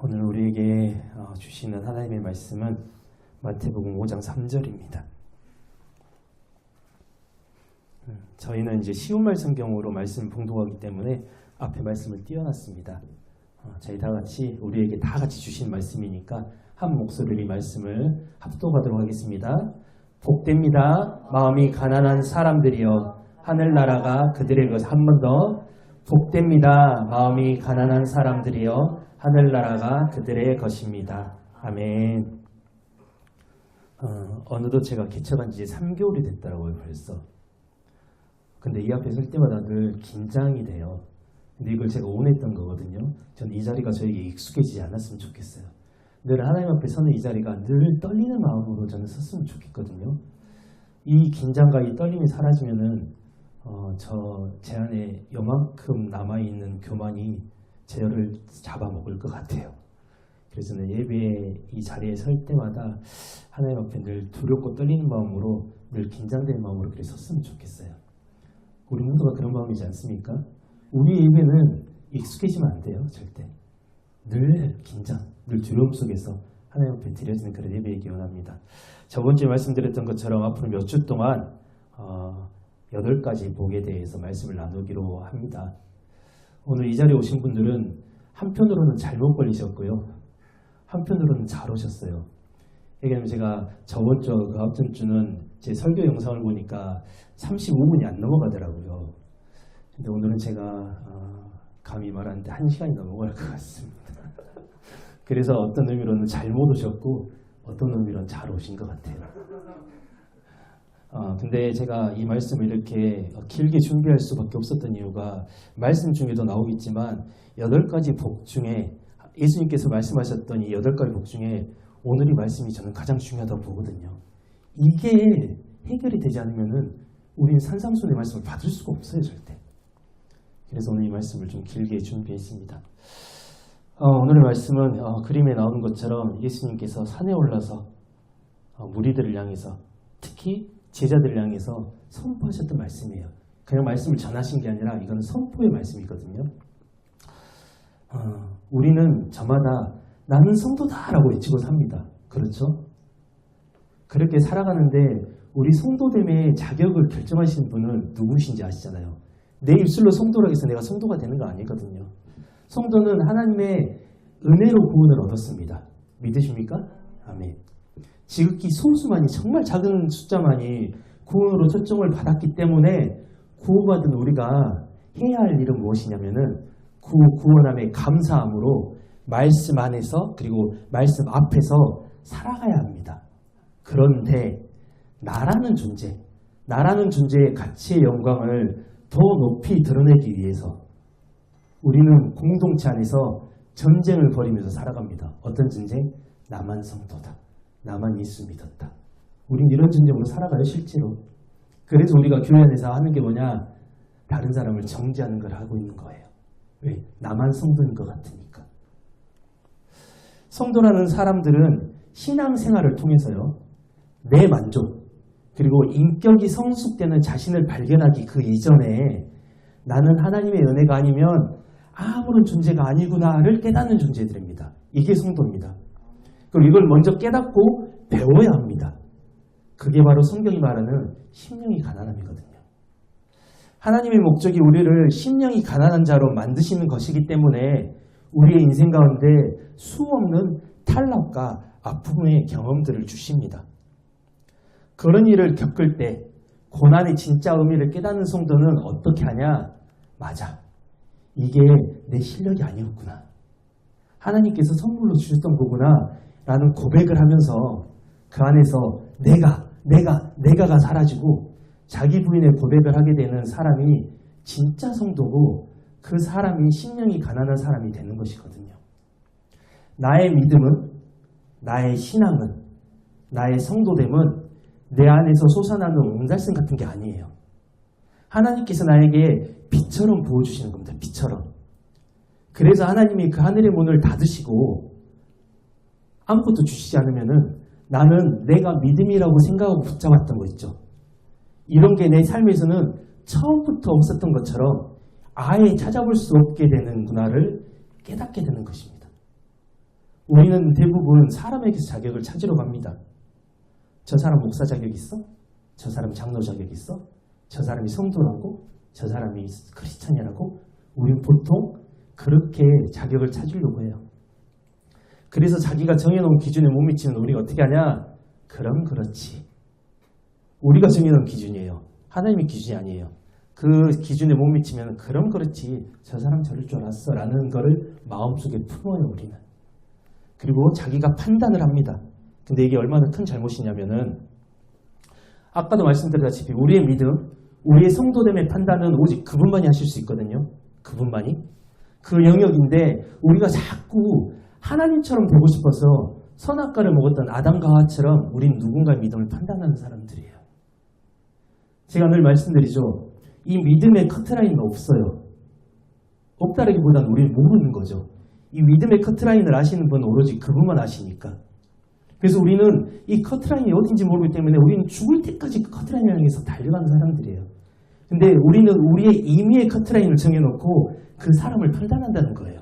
오늘 우리에게 주시는 하나님의 말씀은 마태복음 5장 3절입니다. 저희는 이제 쉬운 말 성경으로 말씀을 봉독하기 때문에 앞에 말씀을 띄워놨습니다. 저희 다 같이 우리에게 다 같이 주신 말씀이니까 한 목소리로 이 말씀을 합독하도록 하겠습니다. 복됩니다. 마음이 가난한 사람들이여 하늘나라가 그들의 것. 한 번 더. 복됩니다. 마음이 가난한 사람들이여 하늘나라가 그들의 것입니다. 아멘. 어느덧 제가 개척한 지 3개월이 됐더라고요, 벌써. 근데 이 앞에 설 때마다 늘 긴장이 돼요. 근데 이걸 제가 원했던 거거든요. 전 이 자리가 저에게 익숙해지지 않았으면 좋겠어요. 늘 하나님 앞에 서는 이 자리가 늘 떨리는 마음으로 저는 섰으면 좋겠거든요. 이 긴장과 이 떨림이 사라지면은 제 안에 요만큼 남아있는 교만이 제어를 잡아먹을 것 같아요. 그래서 저는 예배에 이 자리에 설 때마다 하나님 앞에 늘 두렵고 떨리는 마음으로 늘 긴장된 마음으로 그렇게 섰으면 좋겠어요. 우리 모두가 그런 마음이지 않습니까? 우리 예배는 익숙해지면 안 돼요. 절대. 늘 긴장, 늘 두려움 속에서 하나님 앞에 드려지는 그런 예배이기 원합니다. 저번 주에 말씀드렸던 것처럼 앞으로 몇 주 동안 8가지 복에 대해서 말씀을 나누기로 합니다. 오늘 이 자리에 오신 분들은 한편으로는 잘못 걸리셨고요. 한편으로는 잘 오셨어요. 왜냐하면 제가 저번 주, 그 앞전 주는 제 설교 영상을 보니까 35분이 안 넘어가더라고요. 근데 오늘은 제가 감히 말하는데 1시간이 넘어갈 것 같습니다. 그래서 어떤 의미로는 잘못 오셨고 어떤 의미로는 잘 오신 것 같아요. 근데 제가 이 말씀을 이렇게 길게 준비할 수밖에 없었던 이유가 말씀 중에도 나오겠지만 8가지 복 중에 예수님께서 말씀하셨던 이 8가지 복 중에 오늘의 말씀이 저는 가장 중요하다고 보거든요. 이게 해결이 되지 않으면은 우리는 산상수훈의 말씀을 받을 수가 없어요, 절대. 그래서 오늘 이 말씀을 좀 길게 준비했습니다. 오늘의 말씀은 그림에 나오는 것처럼 예수님께서 산에 올라서 무리들을 향해서 특히 제자들을 향해서 선포하셨던 말씀이에요. 그냥 말씀을 전하신 게 아니라 이건 선포의 말씀이거든요. 우리는 저마다 나는 성도다라고 외치고 삽니다. 그렇죠? 그렇게 살아가는데 우리 성도됨의 자격을 결정하시는 분은 누구신지 아시잖아요. 내 입술로 성도라고 해서 내가 성도가 되는 거 아니거든요. 성도는 하나님의 은혜로 구원을 얻었습니다. 믿으십니까? 아멘. 지극히 소수만이, 정말 작은 숫자만이 구원으로 초청을 받았기 때문에 구원받은 우리가 해야 할 일은 무엇이냐면은 구원함에 감사함으로 말씀 안에서 그리고 말씀 앞에서 살아가야 합니다. 그런데 나라는 존재의 가치의 영광을 더 높이 드러내기 위해서 우리는 공동체 안에서 전쟁을 벌이면서 살아갑니다. 어떤 전쟁? 나만 성도다. 나만 예수 믿었다. 우린 이런 전쟁으로 살아가요, 실제로. 그래서 우리가 교회 안에서 하는 게 뭐냐? 다른 사람을 정죄하는 걸 하고 있는 거예요. 왜? 나만 성도인 것 같으니까. 성도라는 사람들은 신앙생활을 통해서요, 내 만족, 그리고 인격이 성숙되는 자신을 발견하기 그 이전에 나는 하나님의 은혜가 아니면 아무런 존재가 아니구나를 깨닫는 존재들입니다. 이게 성도입니다. 그리고 이걸 먼저 깨닫고 배워야 합니다. 그게 바로 성경이 말하는 심령이 가난함이거든요. 하나님의 목적이 우리를 심령이 가난한 자로 만드시는 것이기 때문에 우리의 인생 가운데 수없는 탈락과 아픔의 경험들을 주십니다. 그런 일을 겪을 때 고난의 진짜 의미를 깨닫는 성도는 어떻게 하냐? 맞아. 이게 내 실력이 아니었구나. 하나님께서 선물로 주셨던 거구나. 라는 고백을 하면서 그 안에서 내가가 사라지고 자기 부인의 고백을 하게 되는 사람이 진짜 성도고 그 사람이 심령이 가난한 사람이 되는 것이거든요. 나의 믿음은, 나의 신앙은, 나의 성도됨은 내 안에서 솟아나는 옹달샘 같은 게 아니에요. 하나님께서 나에게 빛처럼 부어주시는 겁니다. 빛처럼. 그래서 하나님이 그 하늘의 문을 닫으시고 아무것도 주시지 않으면은 나는 내가 믿음이라고 생각하고 붙잡았던 거 있죠. 이런 게 내 삶에서는 처음부터 없었던 것처럼 아예 찾아볼 수 없게 되는구나를 깨닫게 되는 것입니다. 우리는 대부분 사람에게서 자격을 찾으러 갑니다. 저 사람 목사 자격 있어? 저 사람 장로 자격 있어? 저 사람이 성도라고? 저 사람이 크리스찬이라고? 우리는 보통 그렇게 자격을 찾으려고 해요. 그래서 자기가 정해놓은 기준에 못 미치면 우리가 어떻게 하냐? 그럼 그렇지. 우리가 정해놓은 기준이에요. 하나님의 기준이 아니에요. 그 기준에 못 미치면 그럼 그렇지. 저 사람 저럴 줄 알았어 라는 거를 마음속에 품어요. 우리는. 그리고 자기가 판단을 합니다. 근데 이게 얼마나 큰 잘못이냐면은 아까도 말씀드렸다시피 우리의 믿음, 우리의 성도됨의 판단은 오직 그분만이 하실 수 있거든요. 그분만이. 그 영역인데 우리가 자꾸 하나님처럼 되고 싶어서 선악과를 먹었던 아담과 하와처럼 우린 누군가의 믿음을 판단하는 사람들이에요. 제가 늘 말씀드리죠. 이 믿음의 커트라인은 없어요. 없다라기보다는 우리는 모르는 거죠. 이 믿음의 커트라인을 아시는 분은 오로지 그분만 아시니까. 그래서 우리는 이 커트라인이 어딘지 모르기 때문에 우리는 죽을 때까지 그 커트라인을 향해서 달려가는 사람들이에요. 근데 우리는 우리의 임의의 커트라인을 정해놓고 그 사람을 판단한다는 거예요.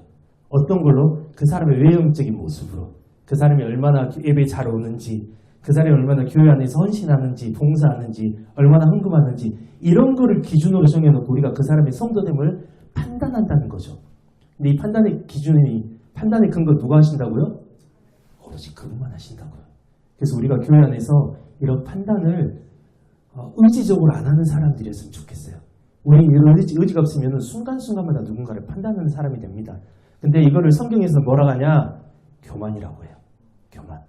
어떤 걸로? 그 사람의 외형적인 모습으로. 그 사람이 얼마나 예배에 잘 오는지, 그 사람이 얼마나 교회 안에서 헌신하는지, 봉사하는지, 얼마나 헌금하는지 이런 거를 기준으로 정해놓고 우리가 그 사람의 성도됨을 판단한다는 거죠. 근데 이 판단의 기준이, 판단의 근거 누가 하신다고요? 오로지 그분만 하신다고요. 그래서 우리가 교회 안에서 이런 판단을 의지적으로 안 하는 사람들이었으면 좋겠어요. 우리 이런 의지가 없으면 순간순간마다 누군가를 판단하는 사람이 됩니다. 근데 이거를 성경에서 뭐라고 하냐? 교만이라고 해요. 교만.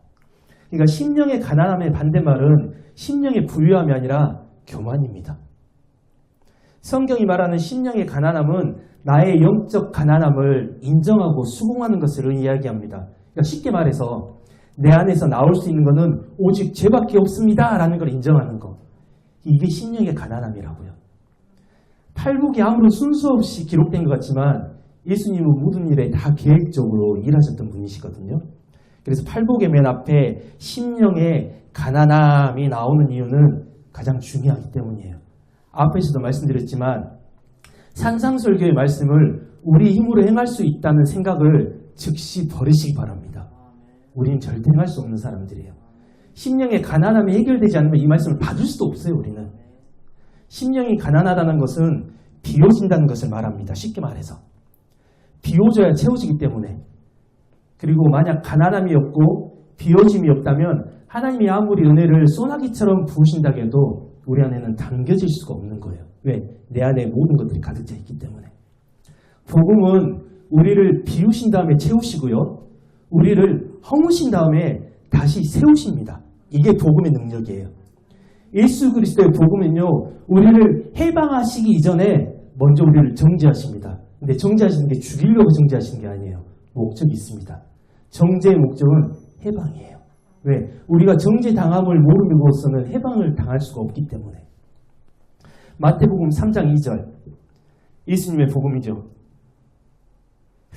그러니까 심령의 가난함의 반대말은 심령의 부유함이 아니라 교만입니다. 성경이 말하는 심령의 가난함은 나의 영적 가난함을 인정하고 수긍하는 것을 이야기합니다. 그러니까 쉽게 말해서 내 안에서 나올 수 있는 것은 오직 죄밖에 없습니다 라는 걸 인정하는 거. 이게 심령의 가난함이라고요. 팔복이 아무런 순서 없이 기록된 것 같지만 예수님은 모든 일에 다 계획적으로 일하셨던 분이시거든요. 그래서 팔복의 맨 앞에 심령의 가난함이 나오는 이유는 가장 중요하기 때문이에요. 앞에서도 말씀드렸지만 산상설교의 말씀을 우리 힘으로 행할 수 있다는 생각을 즉시 버리시기 바랍니다. 우리는 절대 행할 수 없는 사람들이에요. 심령의 가난함이 해결되지 않으면 이 말씀을 받을 수도 없어요. 우리는. 심령이 가난하다는 것은 비워진다는 것을 말합니다. 쉽게 말해서. 비워져야 채워지기 때문에. 그리고 만약 가난함이 없고 비워짐이 없다면 하나님이 아무리 은혜를 소나기처럼 부으신다고 해도 우리 안에는 담겨질 수가 없는 거예요. 왜? 내 안에 모든 것들이 가득 차 있기 때문에. 복음은 우리를 비우신 다음에 채우시고요. 우리를 허무신 다음에 다시 세우십니다. 이게 복음의 능력이에요. 예수 그리스도의 복음은요. 우리를 해방하시기 이전에 먼저 우리를 정죄하십니다. 근데 정죄하시는 게 죽이려고 정죄하시는 게 아니에요. 목적이 있습니다. 정죄의 목적은 해방이에요. 왜? 우리가 정죄당함을 모르고서는 해방을 당할 수가 없기 때문에. 마태복음 3장 2절 예수님의 복음이죠.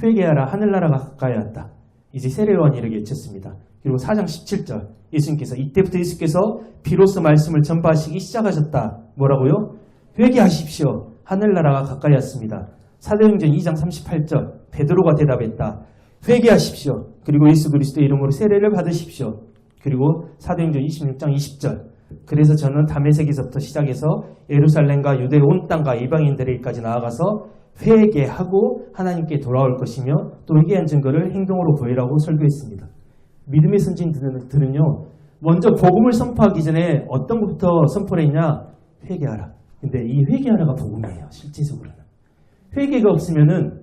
회개하라 하늘나라가 가까이 왔다. 이제 세례요한이 이렇게 외쳤습니다. 그리고 4장 17절 예수님께서 이때부터 예수께서 비로소 말씀을 전파하시기 시작하셨다. 뭐라고요? 회개하십시오. 하늘나라가 가까이 왔습니다. 사도행전 2장 38절 베드로가 대답했다. 회개하십시오. 그리고 예수 그리스도의 이름으로 세례를 받으십시오. 그리고 사도행전 26장 20절 그래서 저는 다메섹에서부터 시작해서 예루살렘과 유대 온 땅과 이방인들에게까지 나아가서 회개하고 하나님께 돌아올 것이며 또 회개한 증거를 행동으로 보이라고 설교했습니다. 믿음의 선진들은요. 먼저 복음을 선포하기 전에 어떤 것부터 선포를 했냐? 회개하라. 근데 이 회개하라가 복음이에요. 실질적으로는. 회개가 없으면은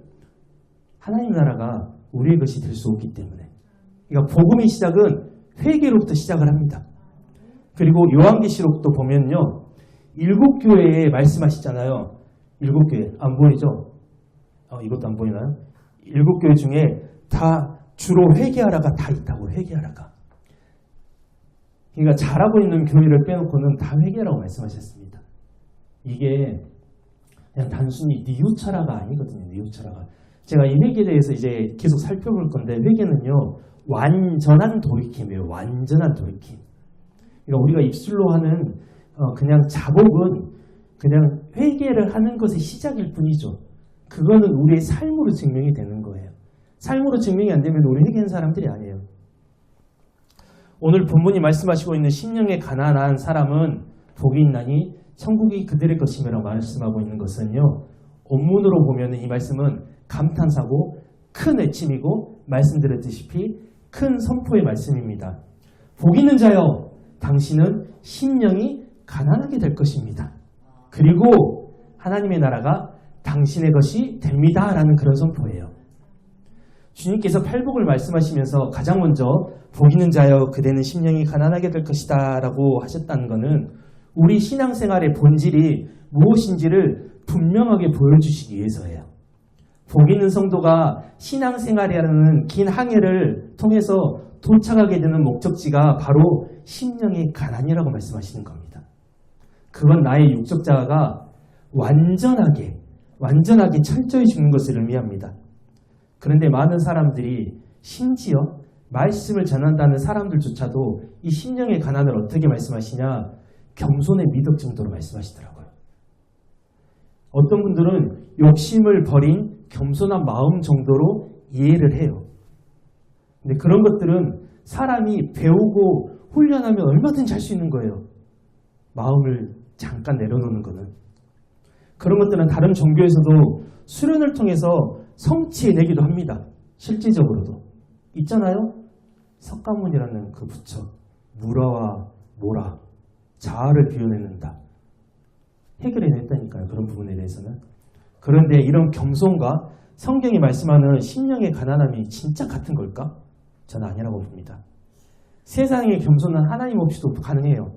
하나님 나라가 우리의 것이 될 수 없기 때문에. 그러니까 복음의 시작은 회개로부터 시작을 합니다. 그리고 요한계시록도 보면요. 7교회에 말씀하시잖아요. 7교회. 안 보이죠? 이것도 안 보이나요? 7교회 중에 다 주로 회개하라가 다 있다고. 회개하라가. 그러니까 잘하고 있는 교회를 빼놓고는 다 회개라고 말씀하셨습니다. 이게 그냥 단순히 니우처라가 아니거든요. 니우처라가. 제가 이 회개에 대해서 이제 계속 살펴볼 건데 회개는요. 완전한 돌이킴이에요. 완전한 돌이킴. 그러니까 우리가 입술로 하는 그냥 자복은 그냥 회개를 하는 것의 시작일 뿐이죠. 그거는 우리의 삶으로 증명이 되는 거예요. 삶으로 증명이 안 되면 우리 회개하는 사람들이 아니에요. 오늘 본문이 말씀하시고 있는 심령에 가난한 사람은 복이 있나니 천국이 그들의 것이며라고 말씀하고 있는 것은요. 원문으로 보면 이 말씀은 감탄사고 큰 외침이고 말씀드렸다시피 큰 선포의 말씀입니다. 복 있는 자여 당신은 심령이 가난하게 될 것입니다. 그리고 하나님의 나라가 당신의 것이 됩니다. 라는 그런 선포예요. 주님께서 팔복을 말씀하시면서 가장 먼저 복 있는 자여 그대는 심령이 가난하게 될 것이다 라고 하셨다는 것은 우리 신앙생활의 본질이 무엇인지를 분명하게 보여주시기 위해서예요. 복 있는 성도가 신앙생활이라는 긴 항해를 통해서 도착하게 되는 목적지가 바로 심령의 가난이라고 말씀하시는 겁니다. 그건 나의 육적 자아가 완전하게 철저히 죽는 것을 의미합니다. 그런데 많은 사람들이 심지어 말씀을 전한다는 사람들조차도 이 심령의 가난을 어떻게 말씀하시냐? 겸손의 미덕 정도로 말씀하시더라고요. 어떤 분들은 욕심을 버린 겸손한 마음 정도로 이해를 해요. 근데 그런 것들은 사람이 배우고 훈련하면 얼마든지 할 수 있는 거예요. 마음을 잠깐 내려놓는 거는. 그런 것들은 다른 종교에서도 수련을 통해서 성취해내기도 합니다. 실질적으로도. 있잖아요. 석가모니라는 그 부처. 무라와 모라. 자아를 비워내는다. 해결해냈다니까요. 그런 부분에 대해서는. 그런데 이런 겸손과 성경이 말씀하는 심령의 가난함이 진짜 같은 걸까? 저는 아니라고 봅니다. 세상의 겸손은 하나님 없이도 가능해요.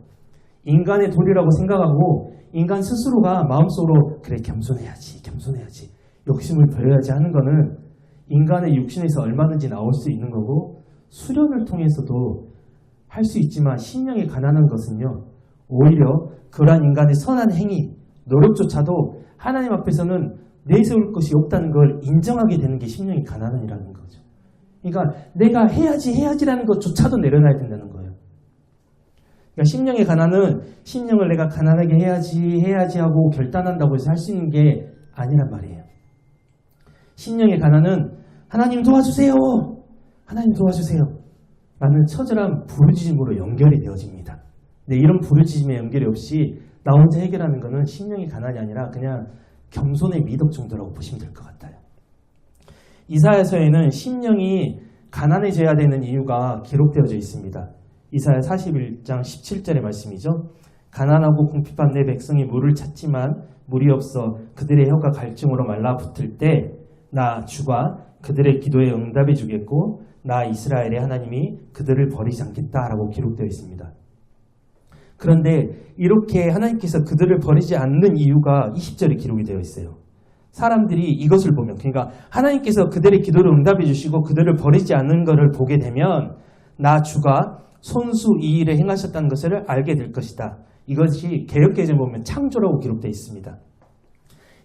인간의 도리라고 생각하고 인간 스스로가 마음속으로 그래 겸손해야지 욕심을 버려야지 하는 거는 인간의 육신에서 얼마든지 나올 수 있는 거고 수련을 통해서도 할 수 있지만 심령이 가난한 것은요. 오히려 그러한 인간의 선한 행위, 노력조차도 하나님 앞에서는 내세울 것이 없다는 걸 인정하게 되는 게 심령이 가난이라는 거죠. 그러니까 내가 해야지라는 것조차도 내려놔야 된다는 거예요. 그러니까 심령의 가난은 심령을 내가 가난하게 해야지 하고 결단한다고 해서 할 수 있는 게 아니란 말이에요. 심령의 가난은 하나님 도와주세요. 하나님 도와주세요. 라는 처절한 부르짖음으로 연결이 되어집니다. 근데 이런 부르짖음의 연결이 없이 나 혼자 해결하는 것은 심령의 가난이 아니라 그냥 겸손의 미덕 정도라고 보시면 될 것 같아요. 이사야서에는 심령이 가난해져야 되는 이유가 기록되어져 있습니다. 이사야 41장 17절의 말씀이죠. 가난하고 궁핍한 내 백성이 물을 찾지만 물이 없어 그들의 혀가 갈증으로 말라붙을 때 나 주가 그들의 기도에 응답해 주겠고 나 이스라엘의 하나님이 그들을 버리지 않겠다라고 기록되어 있습니다. 그런데 이렇게 하나님께서 그들을 버리지 않는 이유가 20절에 기록이 되어 있어요. 사람들이 이것을 보면 그러니까 하나님께서 그들의 기도를 응답해 주시고 그들을 버리지 않는 것을 보게 되면 나 주가 손수 이 일을 행하셨다는 것을 알게 될 것이다. 이것이 개역개정에 보면 창조라고 기록되어 있습니다.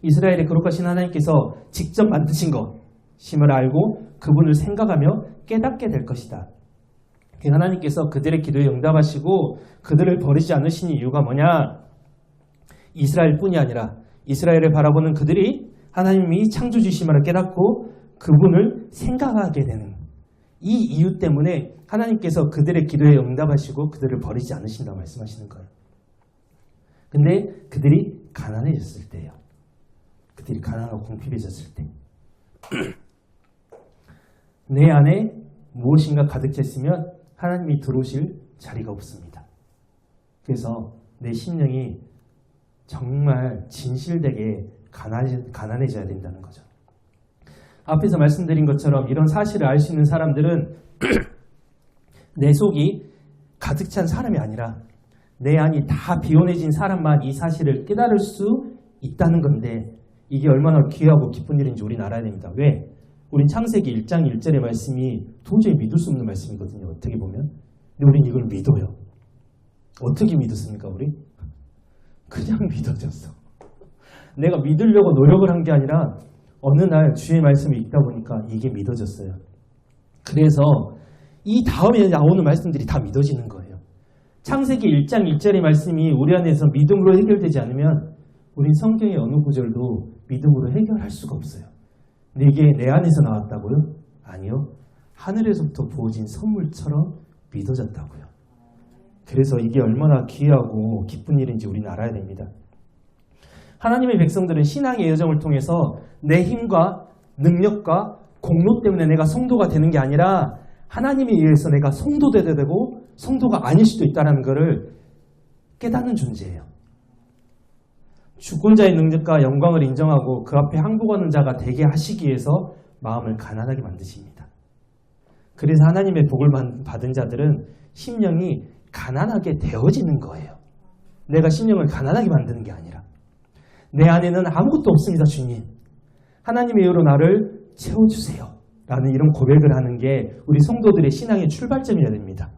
이스라엘의 거룩하신 하나님께서 직접 만드신 것임을 알고 그분을 생각하며 깨닫게 될 것이다. 하나님께서 그들의 기도에 응답하시고 그들을 버리지 않으신 이유가 뭐냐? 이스라엘뿐이 아니라 이스라엘을 바라보는 그들이 하나님이 창조주심을 깨닫고 그분을 생각하게 되는 이 이유 때문에 하나님께서 그들의 기도에 응답하시고 그들을 버리지 않으신다고 말씀하시는 거예요. 근데 그들이 가난해졌을 때예요. 그들이 가난하고 궁핍해졌을 때. 내 안에 무엇인가 가득 찼으면 하나님이 들어오실 자리가 없습니다. 그래서 내 심령이 정말 진실되게 가난해져야 된다는 거죠. 앞에서 말씀드린 것처럼 이런 사실을 알 수 있는 사람들은 내 속이 가득 찬 사람이 아니라 내 안이 다 비워내진 사람만 이 사실을 깨달을 수 있다는 건데 이게 얼마나 귀하고 기쁜 일인지 우리는 알아야 됩니다. 왜? 우린 창세기 1장 1절의 말씀이 도저히 믿을 수 없는 말씀이거든요. 어떻게 보면. 근데 우린 이걸 믿어요. 어떻게 믿었습니까 우리? 그냥 믿어졌어. 내가 믿으려고 노력을 한 게 아니라 어느 날 주의 말씀을 읽다 보니까 이게 믿어졌어요. 그래서 이 다음에 나오는 말씀들이 다 믿어지는 거예요. 창세기 1장 1절의 말씀이 우리 안에서 믿음으로 해결되지 않으면 우린 성경의 어느 구절도 믿음으로 해결할 수가 없어요. 근데 이게 내 안에서 나왔다고요? 아니요. 하늘에서부터 부어진 선물처럼 믿어졌다고요. 그래서 이게 얼마나 귀하고 기쁜 일인지 우리는 알아야 됩니다. 하나님의 백성들은 신앙의 여정을 통해서 내 힘과 능력과 공로 때문에 내가 성도가 되는 게 아니라 하나님에 의해서 내가 성도되어야 되고 성도가 아닐 수도 있다는 것을 깨닫는 존재예요. 주권자의 능력과 영광을 인정하고 그 앞에 항복하는 자가 되게 하시기 위해서 마음을 가난하게 만드십니다. 그래서 하나님의 복을 받은 자들은 심령이 가난하게 되어지는 거예요. 내가 심령을 가난하게 만드는 게 아니라. 내 안에는 아무것도 없습니다, 주님. 하나님의 의로 나를 채워주세요. 라는 이런 고백을 하는 게 우리 성도들의 신앙의 출발점이어야 됩니다.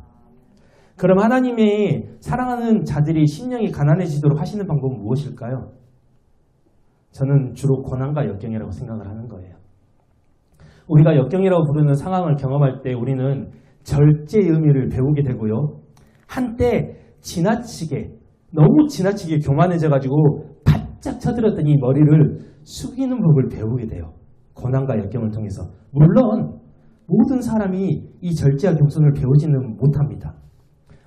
그럼 하나님의 사랑하는 자들이 심령이 가난해지도록 하시는 방법은 무엇일까요? 저는 주로 고난과 역경이라고 생각을 하는 거예요. 우리가 역경이라고 부르는 상황을 경험할 때 우리는 절제의 의미를 배우게 되고요. 한때 너무 지나치게 교만해져가지고 바짝 쳐들었던 이 머리를 숙이는 법을 배우게 돼요. 고난과 역경을 통해서. 물론 모든 사람이 이 절제와 겸손을 배우지는 못합니다.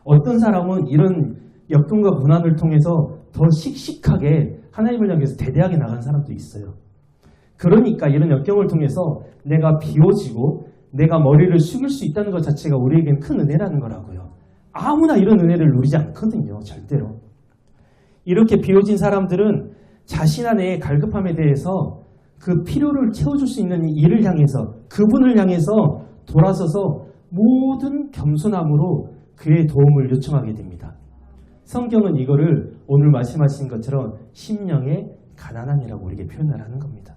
어떤 사람은 이런 역경과 고난을 통해서 더 씩씩하게 하나님을 향해서 대대하게 나간 사람도 있어요. 그러니까 이런 역경을 통해서 내가 비워지고 내가 머리를 숙일 수 있다는 것 자체가 우리에겐 큰 은혜라는 거라고요. 아무나 이런 은혜를 누리지 않거든요. 절대로. 이렇게 비워진 사람들은 자신 안의 갈급함에 대해서 그 필요를 채워줄 수 있는 일을 향해서 그분을 향해서 돌아서서 모든 겸손함으로 그의 도움을 요청하게 됩니다. 성경은 이거를 오늘 말씀하신 것처럼 심령의 가난함이라고 우리에게 표현을 하는 겁니다.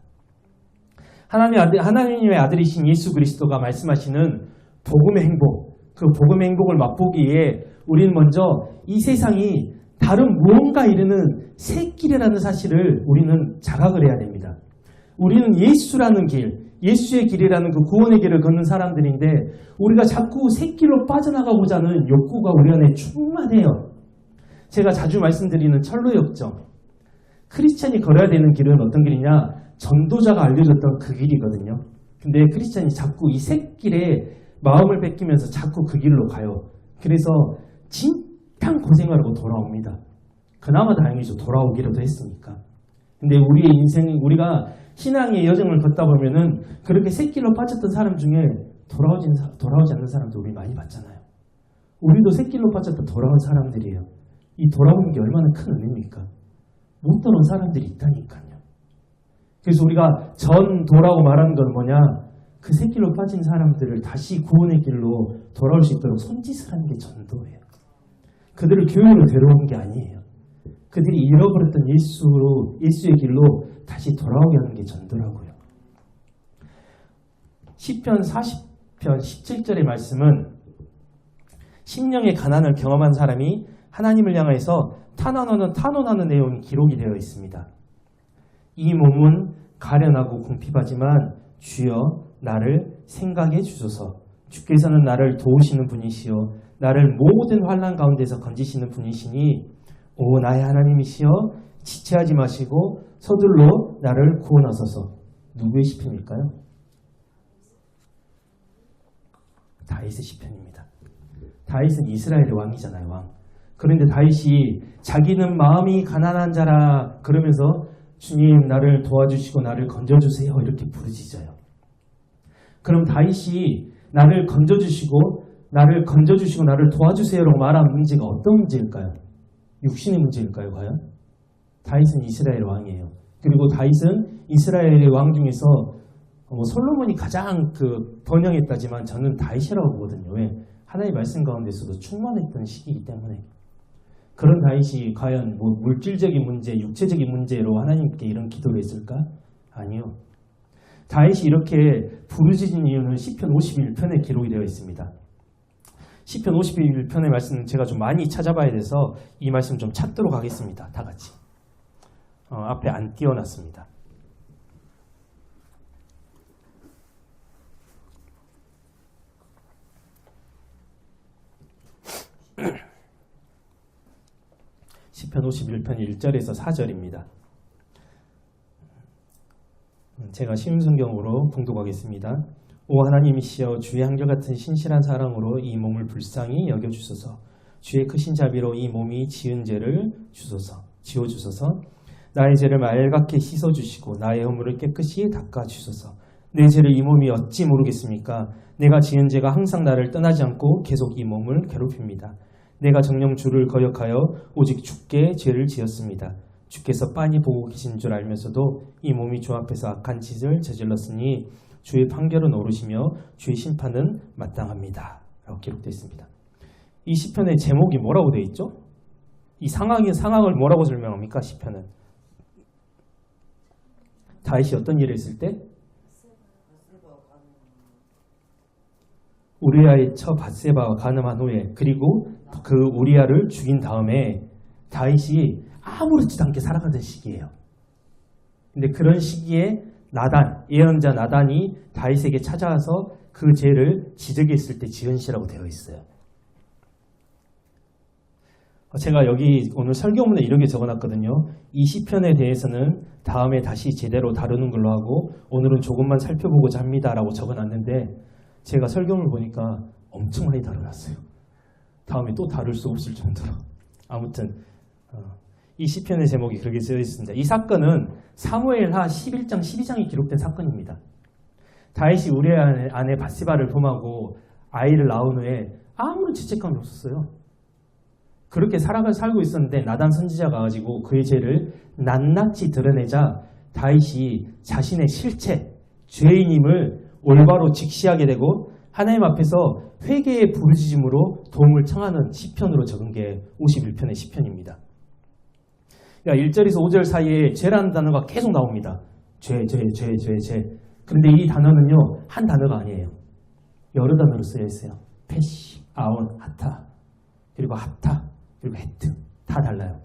하나님의 아들이신 예수 그리스도가 말씀하시는 복음의 행복, 그 복음의 행복을 맛보기 위해 우리는 먼저 이 세상이 다른 무언가 이르는 새 길이라는 사실을 우리는 자각을 해야 됩니다. 우리는 예수라는 길, 예수의 길이라는 그 구원의 길을 걷는 사람들인데 우리가 자꾸 새 길로 빠져나가고자 하는 욕구가 우리 안에 충만해요. 제가 자주 말씀드리는 철로역정. 크리스찬이 걸어야 되는 길은 어떤 길이냐? 전도자가 알려줬던 그 길이거든요. 근데 크리스찬이 자꾸 이 새 길에 마음을 뺏기면서 자꾸 그 길로 가요. 그래서 진짜 고생하고 돌아옵니다. 그나마 다행이죠. 돌아오기라도 했으니까. 근데 우리의 인생, 우리가 신앙의 여정을 걷다 보면은 그렇게 새길로 빠졌던 사람 중에 돌아오지 않는 사람도 우리 많이 봤잖아요. 우리도 새길로 빠졌다 돌아온 사람들이에요. 이 돌아오는 게 얼마나 큰 은혜입니까? 못 돌아온 사람들이 있다니까요. 그래서 우리가 전도라고 말하는 건 뭐냐? 그 새길로 빠진 사람들을 다시 구원의 길로 돌아올 수 있도록 손짓을 하는 게 전도예요. 그들을 교회로 데려온 게 아니에요. 그들이 잃어버렸던 예수의 길로 다시 돌아오게 하는 게 전도라고요. 시편 40편 17절의 말씀은 심령의 가난을 경험한 사람이 하나님을 향해서 탄원하는 내용이 기록이 되어 있습니다. 이 몸은 가련하고 궁핍하지만 주여 나를 생각해 주소서. 주께서는 나를 도우시는 분이시요 나를 모든 환난 가운데서 건지시는 분이시니 오 나의 하나님이시여 지체하지 마시고 서둘러 나를 구원하소서. 누구의 시편일까요? 다윗의 시편입니다. 다윗은 이스라엘의 왕이잖아요. 왕. 그런데 다윗이 자기는 마음이 가난한 자라 그러면서 주님 나를 도와주시고 나를 건져주세요 이렇게 부르짖어요. 그럼 다윗이 나를 건져주시고 나를 도와주세요라고 말한 문제가 어떤 문제일까요? 육신의 문제일까요? 과연? 다윗은 이스라엘 왕이에요. 그리고 다윗은 이스라엘의 왕 중에서 솔로몬이 가장 번영했다지만 저는 다윗이라고 보거든요. 왜? 하나님의 말씀 가운데서도 충만했던 시기이기 때문에. 그런 다윗이 과연 물질적인 문제, 육체적인 문제로 하나님께 이런 기도를 했을까? 아니요. 다윗이 이렇게 부르짖은 이유는 시편 51편에 기록이 되어 있습니다. 시편 51편의 말씀은 제가 좀 많이 찾아봐야 돼서 이 말씀 좀 찾도록 하겠습니다. 다 같이. 앞에 안 띄워놨습니다. 시편 51편 1절에서 4절입니다. 제가 쉬운 성경으로 봉독하겠습니다. 오 하나님이시여 주의 한결같은 신실한 사랑으로 이 몸을 불쌍히 여겨주소서. 주의 크신 자비로 이 몸이 지은 죄를 지워주소서. 나의 죄를 맑게 씻어주시고 나의 허물을 깨끗이 닦아주소서. 내 죄를 이 몸이 어찌 모르겠습니까? 내가 지은 죄가 항상 나를 떠나지 않고 계속 이 몸을 괴롭힙니다. 내가 정녕 주를 거역하여 오직 주께 죄를 지었습니다. 주께서 빤히 보고 계신 줄 알면서도 이 몸이 주 앞에서 악한 짓을 저질렀으니 주의 판결은 옳으시며 주의 심판은 마땅합니다. 라고 기록되어 있습니다. 이 시편의 제목이 뭐라고 되어 있죠? 이 상황을 뭐라고 설명합니까? 시편은 다윗이 어떤 일을 했을 때? 우리아의 처 밧세바와 간음한 후에 그리고 그 우리아를 죽인 다음에 다윗이 아무렇지도 않게 살아가던 시기예요. 근데 그런 시기에 예언자 나단이 다윗에게 찾아와서 그 죄를 지적했을 때 지은 시라고 되어 있어요. 제가 여기 오늘 설교문에 이렇게 적어놨거든요. 이 시편에 대해서는 다음에 다시 제대로 다루는 걸로 하고 오늘은 조금만 살펴보고자 합니다. 라고 적어놨는데 제가 설교문을 보니까 엄청 많이 다뤄놨어요. 다음에 또 다룰 수 없을 정도로. 아무튼 이 시편의 제목이 그렇게 쓰여 있습니다. 이 사건은 사무엘하 11장 12장에 기록된 사건입니다. 다윗이 우리아의 아내 밧세바를 범하고 아이를 낳은 후에 아무런 죄책감이 없었어요. 그렇게 살고 있었는데 나단 선지자가 가지고 그의 죄를 낱낱이 드러내자 다윗이 자신의 실체, 죄인임을 올바로 직시하게 되고 하나님 앞에서 회개의 부르짖음으로 도움을 청하는 시편으로 적은 게 51편의 시편입니다. 그러니까 1절에서 5절 사이에 죄라는 단어가 계속 나옵니다. 죄. 그런데 이 단어는요, 한 단어가 아니에요. 여러 단어로 쓰여 있어요. 페시, 아온, 하타, 그리고 합타, 그리고 헤트. 다 달라요.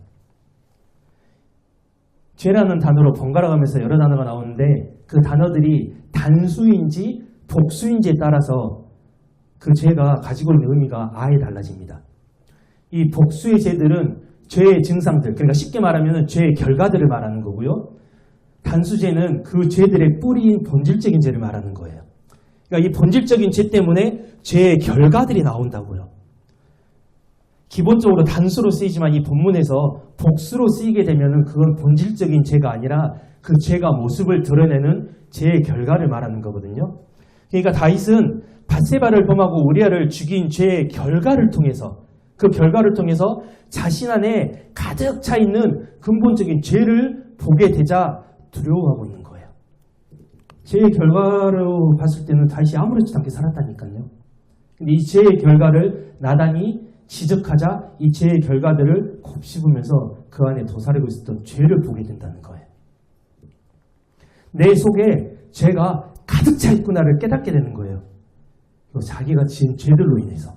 죄라는 단어로 번갈아 가면서 여러 단어가 나오는데 그 단어들이 단수인지 복수인지에 따라서 그 죄가 가지고 있는 의미가 아예 달라집니다. 이 복수의 죄들은 죄의 증상들, 그러니까 쉽게 말하면 죄의 결과들을 말하는 거고요. 단수죄는 그 죄들의 뿌리인 본질적인 죄를 말하는 거예요. 그러니까 이 본질적인 죄 때문에 죄의 결과들이 나온다고요. 기본적으로 단수로 쓰이지만 이 본문에서 복수로 쓰이게 되면 그건 본질적인 죄가 아니라 그 죄가 모습을 드러내는 죄의 결과를 말하는 거거든요. 그러니까 다윗은 밧세바를 범하고 우리아를 죽인 죄의 결과를 통해서 그 결과를 통해서 자신 안에 가득 차 있는 근본적인 죄를 보게 되자 두려워하고 있는 거예요. 죄의 결과로 봤을 때는 다윗이 아무렇지도 않게 살았다니까요. 근데 이 죄의 결과를 나단이 지적하자 이 죄의 결과들을 곱씹으면서 그 안에 도사리고 있었던 죄를 보게 된다는 거예요. 내 속에 죄가 가득 차 있구나를 깨닫게 되는 거예요. 자기가 지은 죄들로 인해서.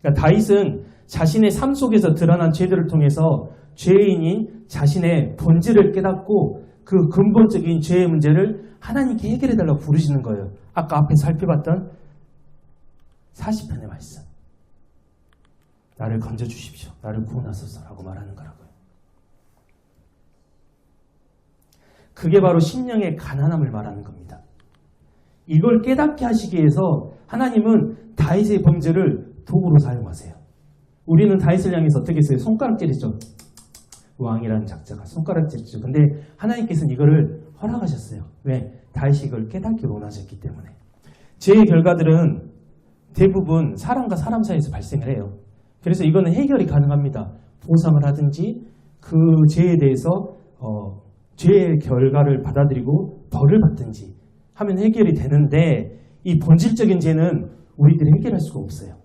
그러니까 다윗은 자신의 삶 속에서 드러난 죄들을 통해서 죄인인 자신의 본질을 깨닫고 그 근본적인 죄의 문제를 하나님께 해결해달라고 부르시는 거예요. 아까 앞에 살펴봤던 40편의 말씀. 나를 건져주십시오. 나를 구원하소서라고 말하는 거라고요. 그게 바로 심령의 가난함을 말하는 겁니다. 이걸 깨닫게 하시기 위해서 하나님은 다윗의 범죄를 도구로 사용하세요. 우리는 다윗을 향해서 어떻게 했어요? 손가락질이죠. 왕이라는 작자가 손가락질이죠. 근데 하나님께서는 이거를 허락하셨어요. 왜? 다윗이 이걸 깨닫기 원하셨기 때문에. 죄의 결과들은 대부분 사람과 사람 사이에서 발생을 해요. 그래서 이거는 해결이 가능합니다. 보상을 하든지 그 죄에 대해서 죄의 결과를 받아들이고 벌을 받든지 하면 해결이 되는데 이 본질적인 죄는 우리들이 해결할 수가 없어요.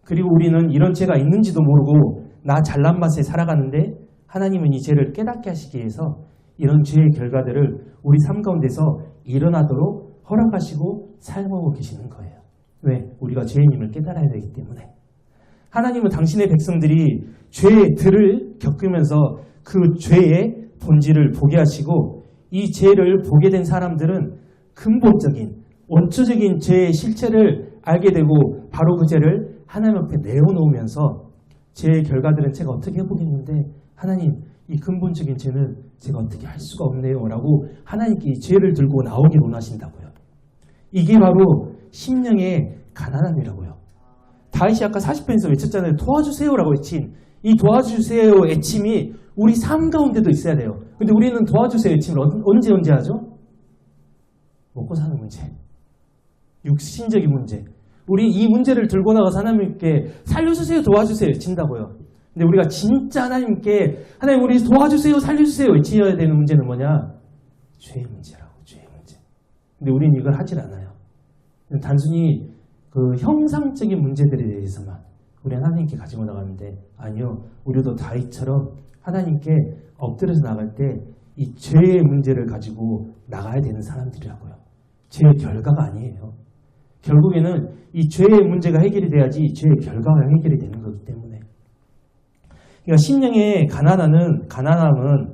그리고 우리는 이런 죄가 있는지도 모르고 나 잘난 맛에 살아가는데 하나님은 이 죄를 깨닫게 하시기 위해서 이런 죄의 결과들을 우리 삶 가운데서 일어나도록 허락하시고 사용하고 계시는 거예요. 왜? 우리가 죄인임을 깨달아야 되기 때문에. 하나님은 당신의 백성들이 죄들을 겪으면서 그 죄의 본질을 보게 하시고 이 죄를 보게 된 사람들은 근본적인 원초적인 죄의 실체를 알게 되고 바로 그 죄를 하나님 앞에 내어놓으면서 죄의 결과들은 제가 어떻게 해보겠는데 하나님 이 근본적인 죄는 제가 어떻게 할 수가 없네요 라고 하나님께 이 죄를 들고 나오길 원하신다고요. 이게 바로 심령의 가난함이라고요. 다윗이 아까 40편에서 외쳤잖아요. 도와주세요라고 외친 이 도와주세요 애침이 우리 삶 가운데도 있어야 돼요. 근데 우리는 도와주세요 애침을 언제 하죠? 먹고 사는 문제, 육신적인 문제. 우리 이 문제를 들고 나가서 하나님께 살려주세요, 도와주세요 외친다고요. 근데 우리가 진짜 하나님께 하나님 우리 도와주세요, 살려주세요 외쳐야 되는 문제는 뭐냐? 죄의 문제라고, 죄의 문제. 근데 우리는 이걸 하질 않아요. 단순히 그 형상적인 문제들에 대해서만 우리 하나님께 가지고 나가는데, 아니요, 우리도 다윗처럼 하나님께 엎드려서 나갈 때 이 죄의 문제를 가지고 나가야 되는 사람들이라고요. 죄의 결과가 아니에요. 결국에는 이 죄의 문제가 해결이 돼야지 죄의 결과가 해결이 되는 거기 때문에. 그러니까 심령의 가난함은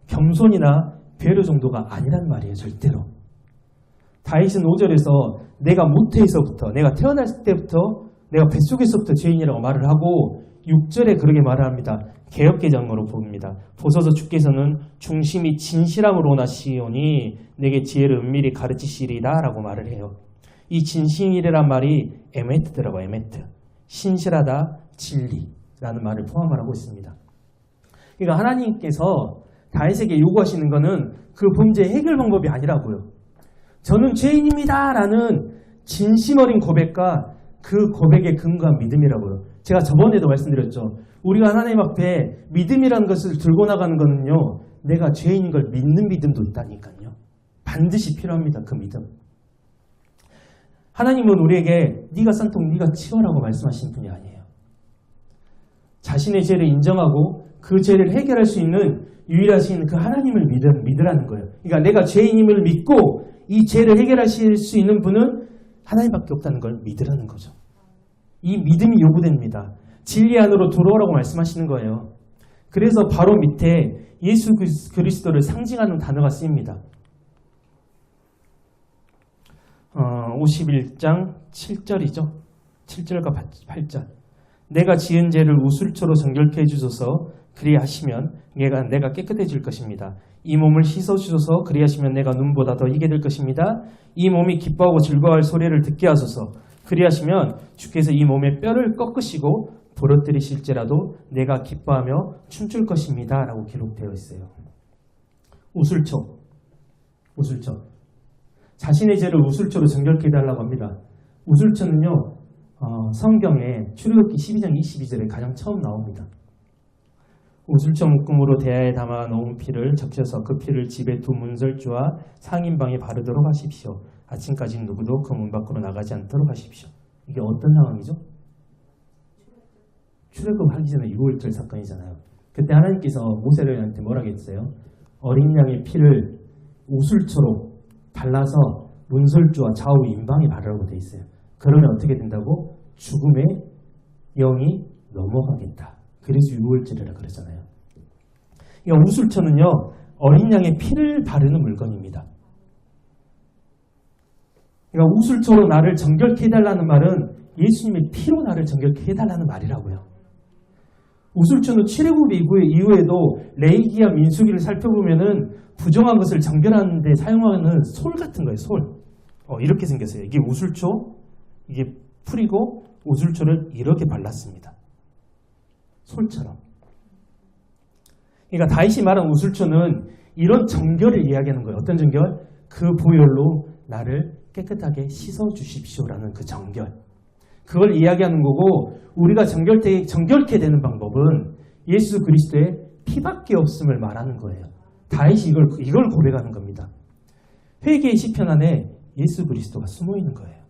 겸손이나 배려 정도가 아니란 말이에요. 절대로. 다윗은 5절에서 내가 모태에서부터, 내가 태어났을 때부터, 내가 뱃속에서부터 죄인이라고 말을 하고 6절에 그렇게 말을 합니다. 개역개정으로 봅니다. 보소서 주께서는 중심이 진실함으로 원하시오니 내게 지혜를 은밀히 가르치시리다 라고 말을 해요. 이 진실이란 말이 에메트더라고, 에메트. 신실하다, 진리라는 말을 포함을 하고 있습니다. 그러니까 하나님께서 다윗에게 요구하시는 것은 그 범죄의 해결 방법이 아니라고요. 저는 죄인입니다 라는 진심 어린 고백과 그 고백의 근거한 믿음이라고요. 제가 저번에도 말씀드렸죠. 우리가 하나님 앞에 믿음이라는 것을 들고 나가는 것은요, 내가 죄인인 걸 믿는 믿음도 있다니까요. 반드시 필요합니다. 그 믿음. 하나님은 우리에게 네가 싼통 네가 치워라고 말씀하시는 분이 아니에요. 자신의 죄를 인정하고 그 죄를 해결할 수 있는 유일하신 그 하나님을 믿으라는 거예요. 그러니까 내가 죄인임을 믿고 이 죄를 해결하실 수 있는 분은 하나님밖에 없다는 걸 믿으라는 거죠. 이 믿음이 요구됩니다. 진리 안으로 들어오라고 말씀하시는 거예요. 그래서 바로 밑에 예수 그리스도를 상징하는 단어가 쓰입니다. 51장 7절이죠. 7절과 8절. 내가 지은 죄를 우술초로 정결케 해주소서. 그리하시면 내가 깨끗해질 것입니다. 이 몸을 씻어주소서. 그리하시면 내가 눈보다 더 희게 될 것입니다. 이 몸이 기뻐하고 즐거워할 소리를 듣게 하소서. 그리하시면 주께서 이 몸의 뼈를 꺾으시고 부러뜨리실지라도 내가 기뻐하며 춤출 것입니다. 라고 기록되어 있어요. 우술초. 자신의 죄를 우술초로 정결케 해달라고 합니다. 우술초는요, 성경에 출애굽기 12장 22절에 가장 처음 나옵니다. 우술초 묶음으로 대야에 담아 놓은 피를 적셔서 그 피를 집의 두 문설주와 상인방에 바르도록 하십시오. 아침까지 누구도 그 문 밖으로 나가지 않도록 하십시오. 이게 어떤 상황이죠? 출애굽하기 전에 6월절 사건이잖아요. 그때 하나님께서 모세한테 뭐라고 했어요? 어린 양의 피를 우술초로 발라서 문설주와 좌우 인방에 바르라고 돼 있어요. 그러면 어떻게 된다고? 죽음의 영이 넘어가겠다. 그래서 6월절이라 그러잖아요. 이 우술초는요, 어린 양의 피를 바르는 물건입니다. 그러니까 우술초로 나를 정결케 해달라는 말은 예수님의 피로 나를 정결케 해달라는 말이라고요. 우술초는 출애굽 이후에도 레위기와 민수기를 살펴보면은 부정한 것을 정결하는 데 사용하는 솔 같은 거예요. 솔. 이렇게 생겼어요. 이게 우술초, 이게 풀이고 우술초를 이렇게 발랐습니다. 솔처럼. 그러니까 다윗이 말한 우술초는 이런 정결을 이야기하는 거예요. 어떤 정결? 그 보혈로 나를 깨끗하게 씻어주십시오라는 그 정결. 그걸 이야기하는 거고, 우리가 정결케 되는 방법은 예수 그리스도의 피밖에 없음을 말하는 거예요. 다윗이 이걸 고백하는 겁니다. 회개의 시편 안에 예수 그리스도가 숨어 있는 거예요.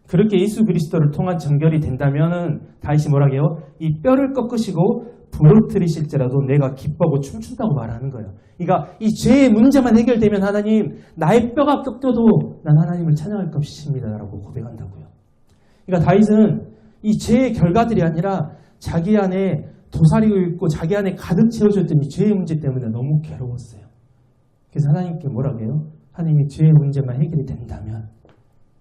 그렇게 예수 그리스도를 통한 정결이 된다면은 다윗이 뭐라고 해요? 이 뼈를 꺾으시고 부러뜨리실지라도 내가 기뻐하고 춤춘다고 말하는 거예요. 그러니까 이 죄의 문제만 해결되면 하나님, 나의 뼈가 꺾여도 난 하나님을 찬양할 것입니다 라고 고백한다고요. 그러니까 다윗은 이 죄의 결과들이 아니라 자기 안에 도사리고 있고 자기 안에 가득 채워졌던 이 죄의 문제 때문에 너무 괴로웠어요. 그래서 하나님께 뭐라고 해요? 하나님이 죄의 문제만 해결이 된다면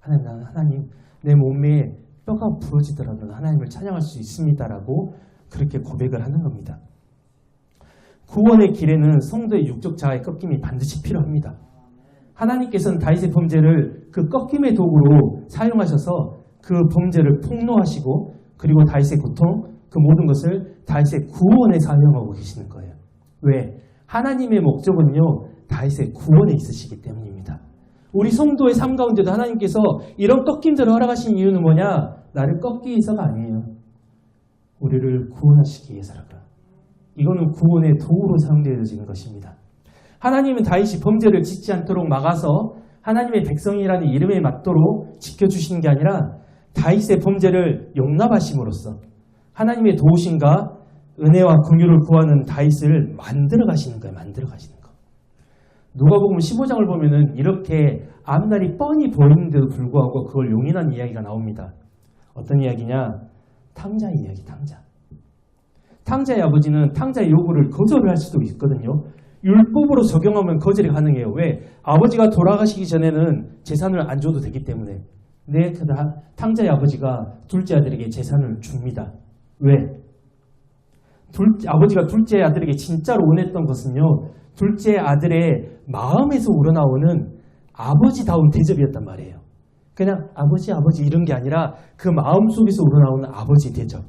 하나님 내 몸에 뼈가 부러지더라도 하나님을 찬양할 수 있습니다라고 그렇게 고백을 하는 겁니다. 구원의 길에는 성도의 육적 자아의 꺾임이 반드시 필요합니다. 하나님께서는 다윗의 범죄를 그 꺾임의 도구로 사용하셔서 그 범죄를 폭로하시고 그리고 다윗의 고통, 그 모든 것을 다윗의 구원에 사용하고 계시는 거예요. 왜? 하나님의 목적은요, 다윗의 구원에 있으시기 때문입니다. 우리 성도의 삶 가운데도 하나님께서 이런 꺾임들을 허락하신 이유는 뭐냐? 나를 꺾기 위해서가 아니에요. 우리를 구원하시기 위해서라고요. 이거는 구원의 도구로 사용되어지는 것입니다. 하나님은 다윗이 범죄를 짓지 않도록 막아서 하나님의 백성이라는 이름에 맞도록 지켜주시는 게 아니라 다윗의 범죄를 용납하심으로써 하나님의 도우심과 은혜와 긍휼을 구하는 다윗을 만들어 가시는 거예요. 만들어 가시는 거. 누가복음 15장을 보면은 이렇게 앞날이 뻔히 보이는데도 불구하고 그걸 용인한 이야기가 나옵니다. 어떤 이야기냐? 탕자의 이야기, 탕자. 탕자의 아버지는 탕자의 요구를 거절을 할 수도 있거든요. 율법으로 적용하면 거절이 가능해요. 왜? 아버지가 돌아가시기 전에는 재산을 안 줘도 되기 때문에. 근데 탕자의 아버지가 둘째 아들에게 재산을 줍니다. 왜? 아버지가 둘째 아들에게 진짜로 원했던 것은요, 둘째 아들의 마음에서 우러나오는 아버지다운 대접이었단 말이에요. 그냥 아버지 이런 게 아니라 그 마음 속에서 우러나오는 아버지 대접.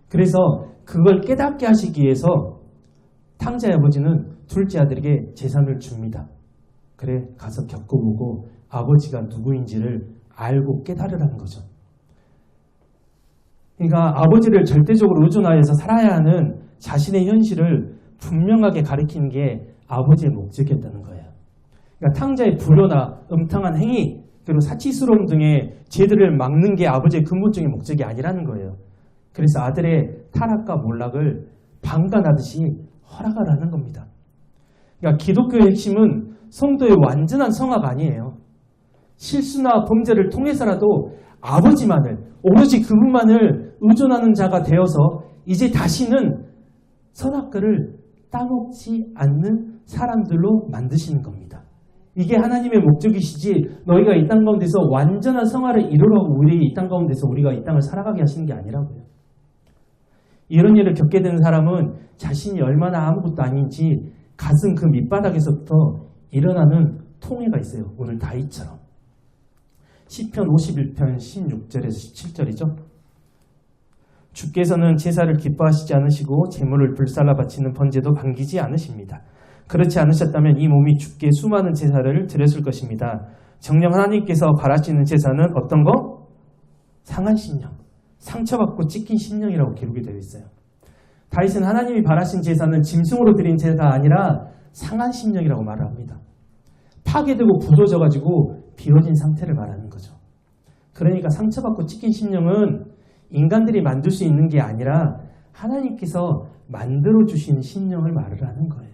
그래서 그걸 깨닫게 하시기 위해서 탕자의 아버지는 둘째 아들에게 재산을 줍니다. 그래, 가서 겪어보고 아버지가 누구인지를 알고 깨달으라는 거죠. 그러니까 아버지를 절대적으로 의존하여서 살아야 하는 자신의 현실을 분명하게 가리키는 게 아버지의 목적이었다는 거예요. 그러니까 탕자의 불효나 음탕한 행위, 그리고 사치스러움 등의 죄들을 막는 게 아버지의 근본적인 목적이 아니라는 거예요. 그래서 아들의 타락과 몰락을 방관하듯이 허락하라는 겁니다. 그러니까 기독교의 핵심은 성도의 완전한 성화가 아니에요. 실수나 범죄를 통해서라도 아버지만을, 오로지 그분만을 의존하는 자가 되어서 이제 다시는 선악과를 따먹지 않는 사람들로 만드시는 겁니다. 이게 하나님의 목적이시지 너희가 이 땅 가운데서 완전한 성화를 이루라고 우리 이 땅 가운데서 우리가 이 땅을 살아가게 하시는 게 아니라고요. 이런 일을 겪게 되는 사람은 자신이 얼마나 아무것도 아닌지 가슴 그 밑바닥에서부터 일어나는 통해가 있어요. 오늘 다윗처럼. 시편 51편 16절에서 17절이죠. 주께서는 제사를 기뻐하시지 않으시고 제물을 불살라 바치는 번제도 반기지 않으십니다. 그렇지 않으셨다면 이 몸이 주께 수많은 제사를 드렸을 것입니다. 정녕 하나님께서 바라시는 제사는 어떤 거? 상한 심령, 상처받고 찢긴 심령이라고 기록이 되어 있어요. 다윗은 하나님이 바라신 제사는 짐승으로 드린 제사가 아니라 상한 심령이라고 말을 합니다. 파괴되고 부서져가지고 비워진 상태를 말하는 거죠. 그러니까 상처받고 찢긴 심령은 인간들이 만들 수 있는 게 아니라 하나님께서 만들어주신 심령을 말을 하는 거예요.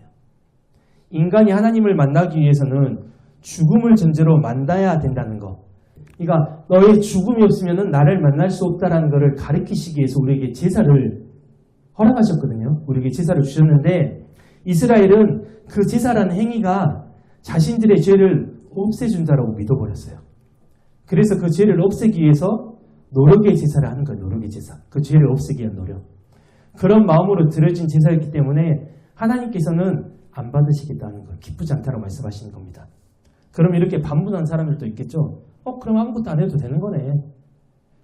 인간이 하나님을 만나기 위해서는 죽음을 전제로 만나야 된다는 거. 그러니까 너의 죽음이 없으면 나를 만날 수 없다는 것을 가르치시기 위해서 우리에게 제사를 허락하셨거든요. 우리에게 제사를 주셨는데 이스라엘은 그 제사라는 행위가 자신들의 죄를 없애준다라고 믿어버렸어요. 그래서 그 죄를 없애기 위해서 노력의 제사를 하는 거예요. 노력의 제사. 그 죄를 없애기 위한 노력. 그런 마음으로 드려진 제사였기 때문에 하나님께서는 안 받으시겠다는 걸 기쁘지 않다고 말씀하시는 겁니다. 그럼 이렇게 반문한 사람들도 있겠죠. 그럼 아무것도 안 해도 되는 거네.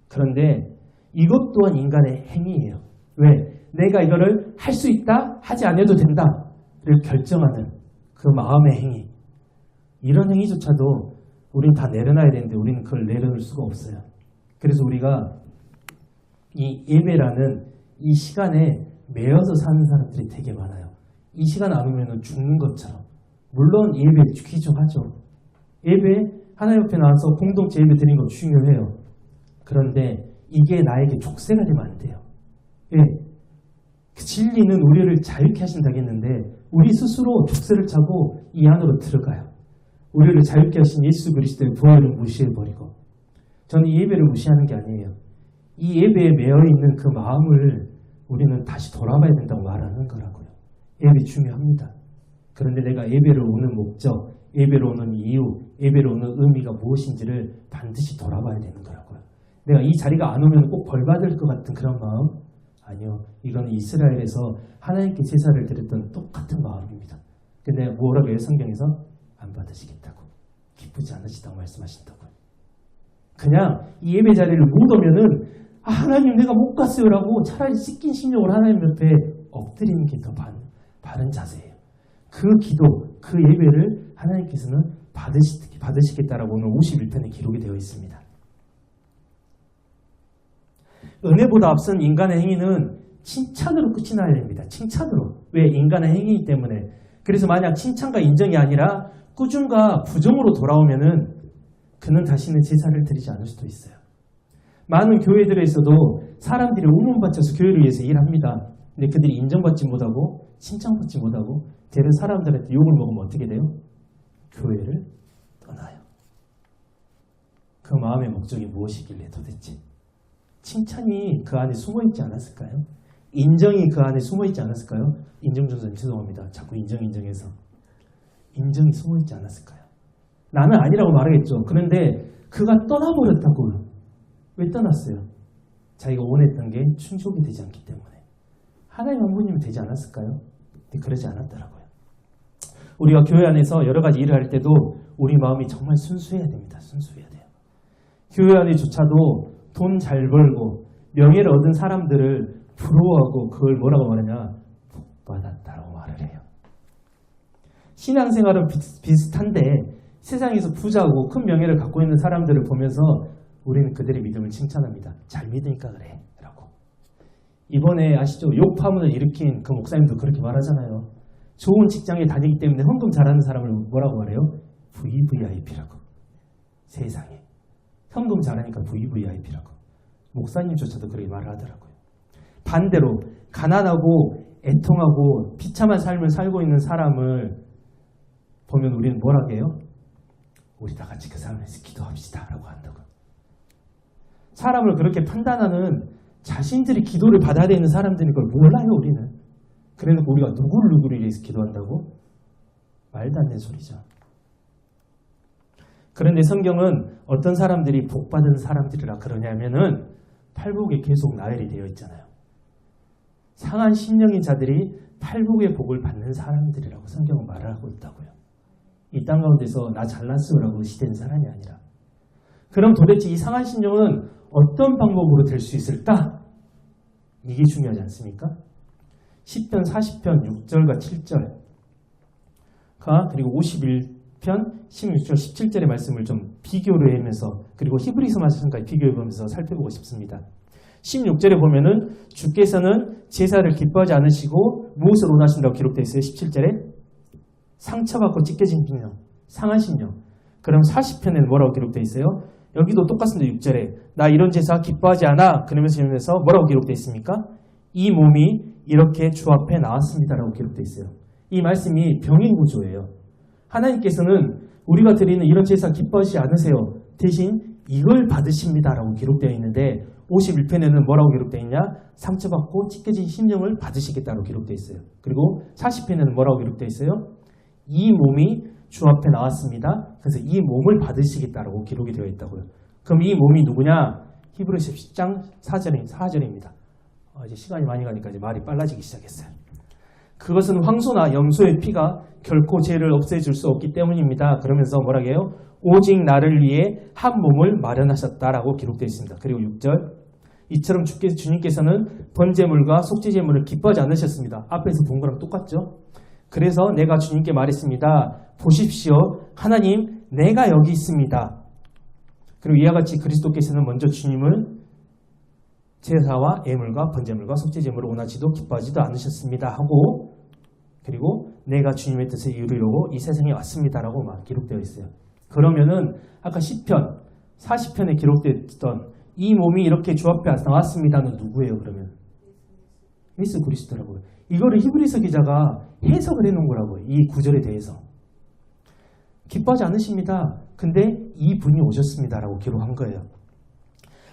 그런데 이것 또한 인간의 행위예요. 왜? 내가 이거를 할 수 있다, 하지 않아도 된다를 결정하는 그 마음의 행위. 이런 행위조차도 우리는 다 내려놔야 되는데 우리는 그걸 내려놓을 수가 없어요. 그래서 우리가 이 예배라는 이 시간에 매여서 사는 사람들이 되게 많아요. 이 시간 안 오면 죽는 것처럼. 물론 예배 귀중하죠. 예배 하나님 앞에 나와서 공동체 예배 드리는 거 중요해요. 그런데 이게 나에게 족쇄가 되면 안 돼요. 예. 그 진리는 우리를 자유케 하신다겠는데 우리 스스로 족쇄를 차고 이 안으로 들어가요. 우리를 자유케 하신 예수 그리스도의 부활을 무시해버리고. 저는 이 예배를 무시하는 게 아니에요. 이 예배에 매여있는 그 마음을 우리는 다시 돌아봐야 된다고 말하는 거라고요. 예배 중요합니다. 그런데 내가 예배를 오는 목적, 예배로 오는 이유, 예배로 오는 의미가 무엇인지를 반드시 돌아봐야 되는 거라고요. 내가 이 자리가 안 오면 꼭 벌받을 것 같은 그런 마음? 아니요. 이건 이스라엘에서 하나님께 제사를 드렸던 똑같은 마음입니다. 근데 뭐라고 해요? 성경에서? 안 받으시겠다고. 기쁘지 않으시다고 말씀하신다고요. 그냥 이 예배 자리를 못 오면은 하나님 내가 못 갔어요라고 차라리 씻긴 심령으로 하나님 옆에 엎드리는 게 더 바른 자세예요. 그 기도, 그 예배를 하나님께서는 받으시겠다라고 오늘 51편에 기록이 되어 있습니다. 은혜보다 앞선 인간의 행위는 칭찬으로 끝이 나야 됩니다. 칭찬으로. 왜? 인간의 행위이기 때문에. 그래서 만약 칭찬과 인정이 아니라 꾸중과 부정으로 돌아오면은 그는 다시는 제사를 드리지 않을 수도 있어요. 많은 교회들에서도 사람들이 우문바쳐서 교회를 위해서 일합니다. 근데 그들이 인정받지 못하고 칭찬받지 못하고 대려 사람들한테 욕을 먹으면 어떻게 돼요? 교회를 떠나요. 그 마음의 목적이 무엇이길래 도대체? 칭찬이 그 안에 숨어있지 않았을까요? 인정이 그 안에 숨어있지 않았을까요? 인정전선 죄송합니다. 자꾸 인정해서. 인정이 숨어있지 않았을까요? 나는 아니라고 말하겠죠. 그런데 그가 떠나버렸다고요. 왜 떠났어요? 자기가 원했던 게 충족이 되지 않기 때문에. 하나님 한 분이면 되지 않았을까요? 근데 그러지 않았더라고요. 우리가 교회 안에서 여러 가지 일을 할 때도 우리 마음이 정말 순수해야 됩니다. 순수해야 돼요. 교회 안에조차도 돈 잘 벌고 명예를 얻은 사람들을 부러워하고 그걸 뭐라고 말하냐? 복받았다라고 말을 해요. 신앙생활은 비슷한데 세상에서 부자고 큰 명예를 갖고 있는 사람들을 보면서 우리는 그들의 믿음을 칭찬합니다. 잘 믿으니까 그래 라고. 이번에 아시죠? 욕 파문을 일으킨 그 목사님도 그렇게 말하잖아요. 좋은 직장에 다니기 때문에 헌금 잘하는 사람을 뭐라고 말해요? VVIP라고. 세상에. 헌금 잘하니까 VVIP라고. 목사님조차도 그렇게 말을 하더라고요. 반대로 가난하고 애통하고 비참한 삶을 살고 있는 사람을 보면 우리는 뭐라고 해요? 우리 다 같이 그 사람을 위해서 기도합시다 라고 한다고. 사람을 그렇게 판단하는 자신들이 기도를 받아야 되는 사람들인 걸 몰라요 우리는. 그래놓고 우리가 누구를 위해서 기도한다고? 말도 안 되는 소리죠. 그런데 성경은 어떤 사람들이 복받은 사람들이라 그러냐면은 팔복에 계속 나열이 되어 있잖아요. 상한 심령인 자들이 팔복의 복을 받는 사람들이라고 성경은 말을 하고 있다고요. 이 땅 가운데서 나 잘났어라고 시대는 사람이 아니라. 그럼 도대체 이 상한 심령은 어떤 방법으로 될 수 있을까? 이게 중요하지 않습니까? 10편, 40편, 6절과 7절과 그리고 51편, 16절, 17절의 말씀을 좀 비교를 하면서 그리고 히브리서 말씀까지 비교해보면서 살펴보고 싶습니다. 16절에 보면은 주께서는 제사를 기뻐하지 않으시고 무엇을 원하신다고 기록되어 있어요? 17절에 상처받고 찢겨진 심령, 상한 심령. 그럼 40편에는 뭐라고 기록되어 있어요? 여기도 똑같습니다. 6절에 나 이런 제사 기뻐하지 않아. 그러면서 뭐라고 기록되어 있습니까? 이 몸이 이렇게 주 앞에 나왔습니다라고 기록되어 있어요. 이 말씀이 병행구조예요. 하나님께서는 우리가 드리는 이런 제사 기뻐하지 않으세요. 대신 이걸 받으십니다라고 기록되어 있는데 51편에는 뭐라고 기록되어 있냐? 상처받고 찢겨진 심령을 받으시겠다고 기록되어 있어요. 그리고 40편에는 뭐라고 기록되어 있어요? 이 몸이 주 앞에 나왔습니다. 그래서 이 몸을 받으시겠다라고 기록이 되어 있다고요. 그럼 이 몸이 누구냐? 히브리서 10장 4절입니다. 이제 시간이 많이 가니까 이제 말이 빨라지기 시작했어요. 그것은 황소나 염소의 피가 결코 죄를 없애줄 수 없기 때문입니다. 그러면서 뭐라고 해요? 오직 나를 위해 한 몸을 마련하셨다라고 기록되어 있습니다. 그리고 6절 이처럼 주님께서는 번제물과 속죄제물을 기뻐하지 않으셨습니다. 앞에서 본 거랑 똑같죠? 그래서 내가 주님께 말했습니다. 보십시오. 하나님 내가 여기 있습니다. 그리고 이와 같이 그리스도께서는 먼저 주님을 제사와 예물과 번제물과 속죄제물을 원하지도 기뻐하지도 않으셨습니다 하고 그리고 내가 주님의 뜻을 이루려고 이 세상에 왔습니다라고 막 기록되어 있어요. 그러면은 아까 10편, 40편에 기록됐던 이 몸이 이렇게 주 앞에 나왔습니다는 누구예요 그러면? 예수 그리스도라고요. 이거를 히브리서 기자가 해석을 해놓은 거라고요. 이 구절에 대해서. 기뻐하지 않으십니다. 근데 이 분이 오셨습니다라고 기록한 거예요.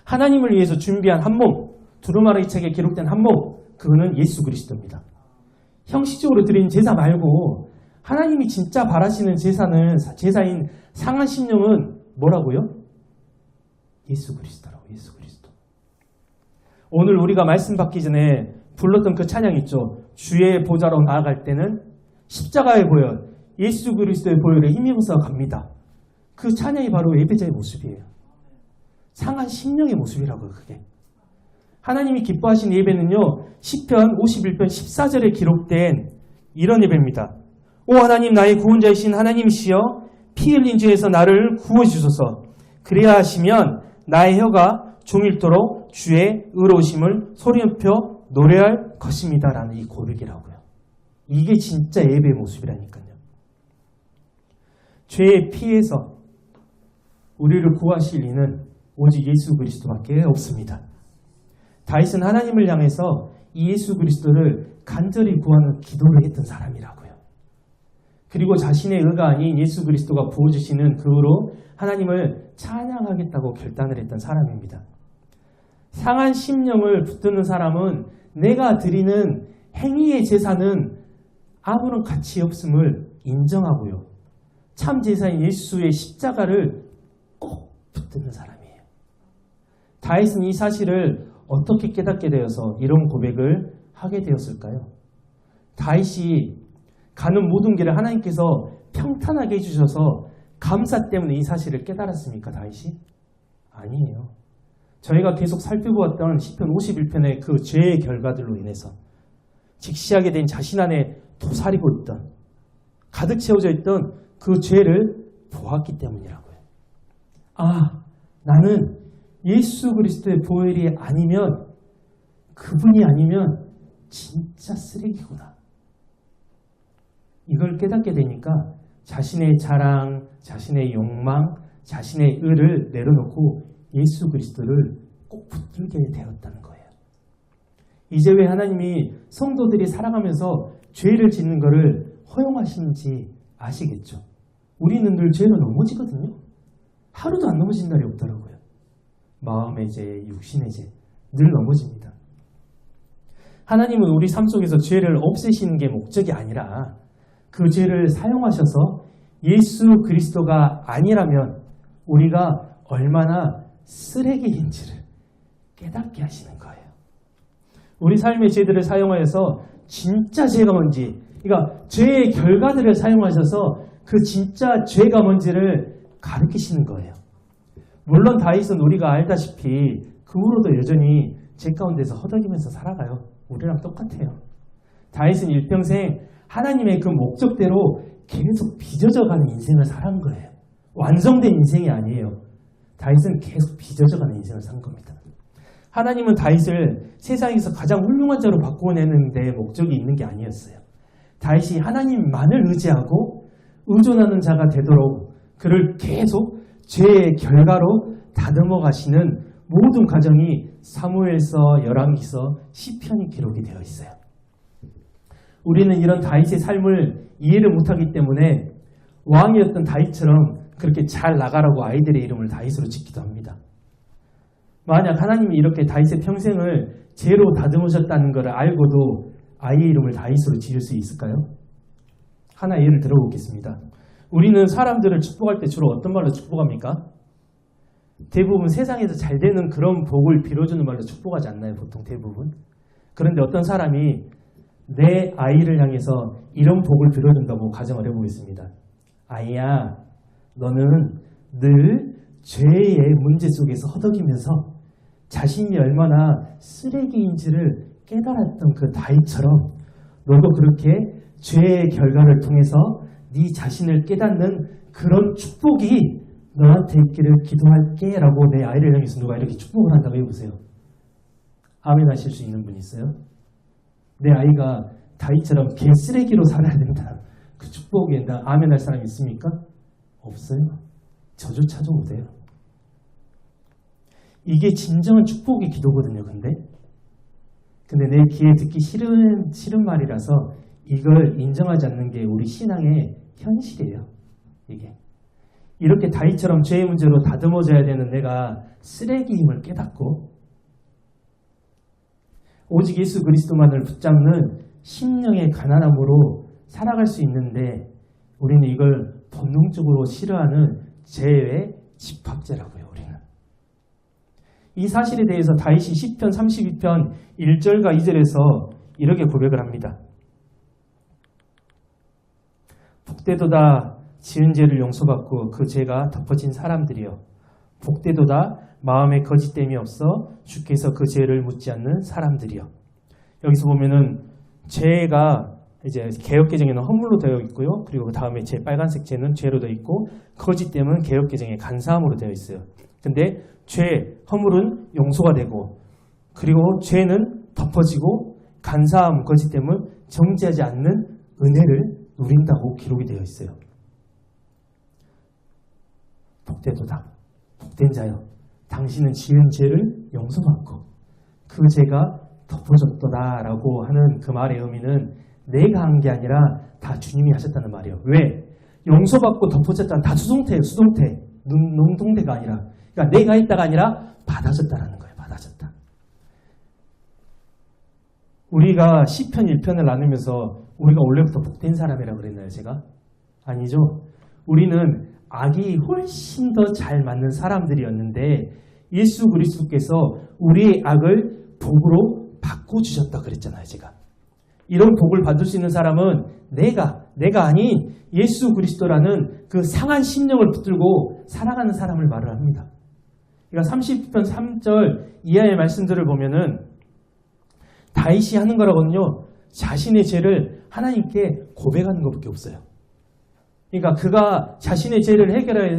하나님을 위해서 준비한 한 몸, 두루마리 책에 기록된 한 몸, 그거는 예수 그리스도입니다. 형식적으로 드린 제사 말고 하나님이 진짜 바라시는 제사인 상한 심령은 뭐라고요? 예수 그리스도라고. 예수 그리스도. 오늘 우리가 말씀 받기 전에 불렀던 그 찬양 있죠. 주의 보좌로 나아갈 때는 십자가의 보혈, 예수 그리스도의 보혈에 힘입어서 갑니다. 그 찬양이 바로 예배자의 모습이에요. 상한 심령의 모습이라고요. 그게. 하나님이 기뻐하신 예배는요. 시편 51편 14절에 기록된 이런 예배입니다. 오 하나님 나의 구원자이신 하나님이시여 피 흘린 죄에서 나를 구워주소서. 그래야 하시면 나의 혀가 종일토록 주의 의로우심을 소리높여 노래할 것입니다. 라는 이 고백이라고요. 이게 진짜 예배의 모습이라니까요. 죄의 피에서 우리를 구하실 이는 오직 예수 그리스도밖에 없습니다. 다윗은 하나님을 향해서 이 예수 그리스도를 간절히 구하는 기도를 했던 사람이라고요. 그리고 자신의 의가 아닌 예수 그리스도가 부어주시는 그 의로 하나님을 찬양하겠다고 결단을 했던 사람입니다. 상한 심령을 붙드는 사람은 내가 드리는 행위의 제사는 아무런 가치 없음을 인정하고요. 참 제사인 예수의 십자가를 꼭 붙드는 사람이에요. 다윗은 이 사실을 어떻게 깨닫게 되어서 이런 고백을 하게 되었을까요? 다윗이 가는 모든 길을 하나님께서 평탄하게 해주셔서 감사 때문에 이 사실을 깨달았습니까? 다윗이? 아니에요. 저희가 계속 살펴보았던 시편 51편의 그 죄의 결과들로 인해서 직시하게 된 자신 안에 도사리고 있던 가득 채워져 있던 그 죄를 보았기 때문이라고요. 아, 나는 예수 그리스도의 보혈이 아니면 그분이 아니면 진짜 쓰레기구나. 이걸 깨닫게 되니까 자신의 자랑, 자신의 욕망, 자신의 의를 내려놓고 예수 그리스도를 꼭 붙들게 되었다는 거예요. 이제 왜 하나님이 성도들이 살아가면서 죄를 짓는 것을 허용하시는지 아시겠죠? 우리는 늘 죄로 넘어지거든요. 하루도 안 넘어진 날이 없더라고요. 마음의 죄, 육신의 죄, 늘 넘어집니다. 하나님은 우리 삶 속에서 죄를 없애시는 게 목적이 아니라 그 죄를 사용하셔서 예수 그리스도가 아니라면 우리가 얼마나 쓰레기인지를 깨닫게 하시는 거예요. 우리 삶의 죄들을 사용하여서 진짜 죄가 뭔지, 그러니까 죄의 결과들을 사용하셔서 그 진짜 죄가 뭔지를 가르치시는 거예요. 물론 다윗은 우리가 알다시피 그 후로도 여전히 죄 가운데서 허덕이면서 살아가요. 우리랑 똑같아요. 다윗은 일평생 하나님의 그 목적대로 계속 빚어져가는 인생을 살은 거예요. 완성된 인생이 아니에요. 다윗은 계속 빚어져가는 인생을 산 겁니다. 하나님은 다윗을 세상에서 가장 훌륭한 자로 바꾸어내는 데 목적이 있는 게 아니었어요. 다윗이 하나님만을 의지하고 의존하는 자가 되도록 그를 계속 죄의 결과로 다듬어 가시는 모든 과정이 사무엘서, 열왕기서, 시편이 기록이 되어 있어요. 우리는 이런 다윗의 삶을 이해를 못하기 때문에 왕이었던 다윗처럼 그렇게 잘 나가라고 아이들의 이름을 다윗으로 짓기도 합니다. 만약 하나님이 이렇게 다윗의 평생을 죄로 다듬으셨다는 것을 알고도 아이의 이름을 다윗으로 지을 수 있을까요? 하나 예를 들어보겠습니다. 우리는 사람들을 축복할 때 주로 어떤 말로 축복합니까? 대부분 세상에서 잘 되는 그런 복을 빌어주는 말로 축복하지 않나요? 보통 대부분. 그런데 어떤 사람이 내 아이를 향해서 이런 복을 빌어준다고 가정을 해보겠습니다. 아이야, 너는 늘 죄의 문제 속에서 허덕이면서 자신이 얼마나 쓰레기인지를 깨달았던 그 다윗처럼 너도 그렇게 죄의 결과를 통해서 네 자신을 깨닫는 그런 축복이 너한테 있기를 기도할게 라고 내 아이를 향해서 누가 이렇게 축복을 한다고 해보세요. 아멘 하실 수 있는 분 있어요? 내 아이가 다윗처럼 개쓰레기로 살아야 된다. 그 축복에 나 아멘 할 사람 있습니까? 없어요. 저조차도 못해요. 이게 진정한 축복의 기도거든요. 근데 내 귀에 듣기 싫은 말이라서 이걸 인정하지 않는 게 우리 신앙의 현실이에요. 이게. 이렇게 다윗처럼 죄의 문제로 다듬어져야 되는 내가 쓰레기임을 깨닫고 오직 예수 그리스도만을 붙잡는 심령의 가난함으로 살아갈 수 있는데 우리는 이걸 본능적으로 싫어하는 죄의 집합제라고요. 우리는. 이 사실에 대해서 다윗이 시편 32편 1절과 2절에서 이렇게 고백을 합니다. 복되도다 지은 죄를 용서받고 그 죄가 덮어진 사람들이요. 복되도다 마음에 거짓됨이 없어 주께서 그 죄를 묻지 않는 사람들이요. 여기서 보면은 죄가 이제 개역개정에는 허물로 되어 있고요. 그리고 그 다음에 빨간색 죄는 죄로 되어 있고 거짓됨은 개역개정에 간사함으로 되어 있어요. 근데 죄, 허물은 용서가 되고 그리고 죄는 덮어지고 간사함, 거짓됨을 정지하지 않는 은혜를 누린다고 기록이 되어 있어요. 복되도다. 복된 자여. 당신은 지은 죄를 용서받고 그 죄가 덮어졌도다라고 하는 그 말의 의미는 내가 한 게 아니라 다 주님이 하셨다는 말이에요. 왜? 용서받고 덮어졌다는 다 수동태예요. 수동태. 능동태가 아니라. 그러니까 내가 했다가 아니라 받아졌다라는 거예요. 받아졌다. 우리가 시편 1편을 나누면서 우리가 원래부터 복된 사람이라고 그랬나요? 제가? 아니죠. 우리는 악이 훨씬 더 잘 맞는 사람들이었는데 예수 그리스도께서 우리의 악을 복으로 바꿔주셨다 그랬잖아요. 제가. 이런 복을 받을 수 있는 사람은 내가 아닌 예수 그리스도라는 그 상한 심령을 붙들고 살아가는 사람을 말을 합니다. 그러니까 30편 3절 이하의 말씀들을 보면은 다윗이 하는 거라거든요. 자신의 죄를 하나님께 고백하는 것밖에 없어요. 그러니까 그가 자신의 죄를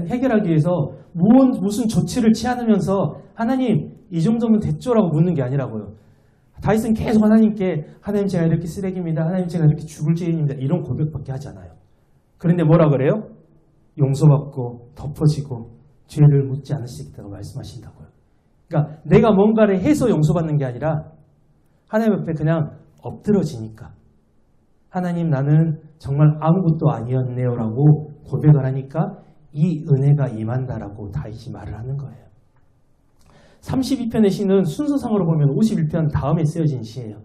해결하기 위해서 무슨 조치를 취하면서 하나님 이 정도면 됐죠라고 묻는 게 아니라고요. 다윗은 계속 하나님께 하나님 제가 이렇게 쓰레기입니다. 하나님 제가 이렇게 죽을 죄인입니다. 이런 고백밖에 하지 않아요. 그런데 뭐라 그래요? 용서받고 덮어지고 죄를 묻지 않을 수 있다고 말씀하신다고요. 그러니까 내가 뭔가를 해서 용서받는 게 아니라 하나님 앞에 그냥 엎드러지니까 하나님 나는 정말 아무것도 아니었네요라고 고백을 하니까 이 은혜가 임한다라고 다윗이 말을 하는 거예요. 32편의 시는 순서상으로 보면 51편 다음에 쓰여진 시예요.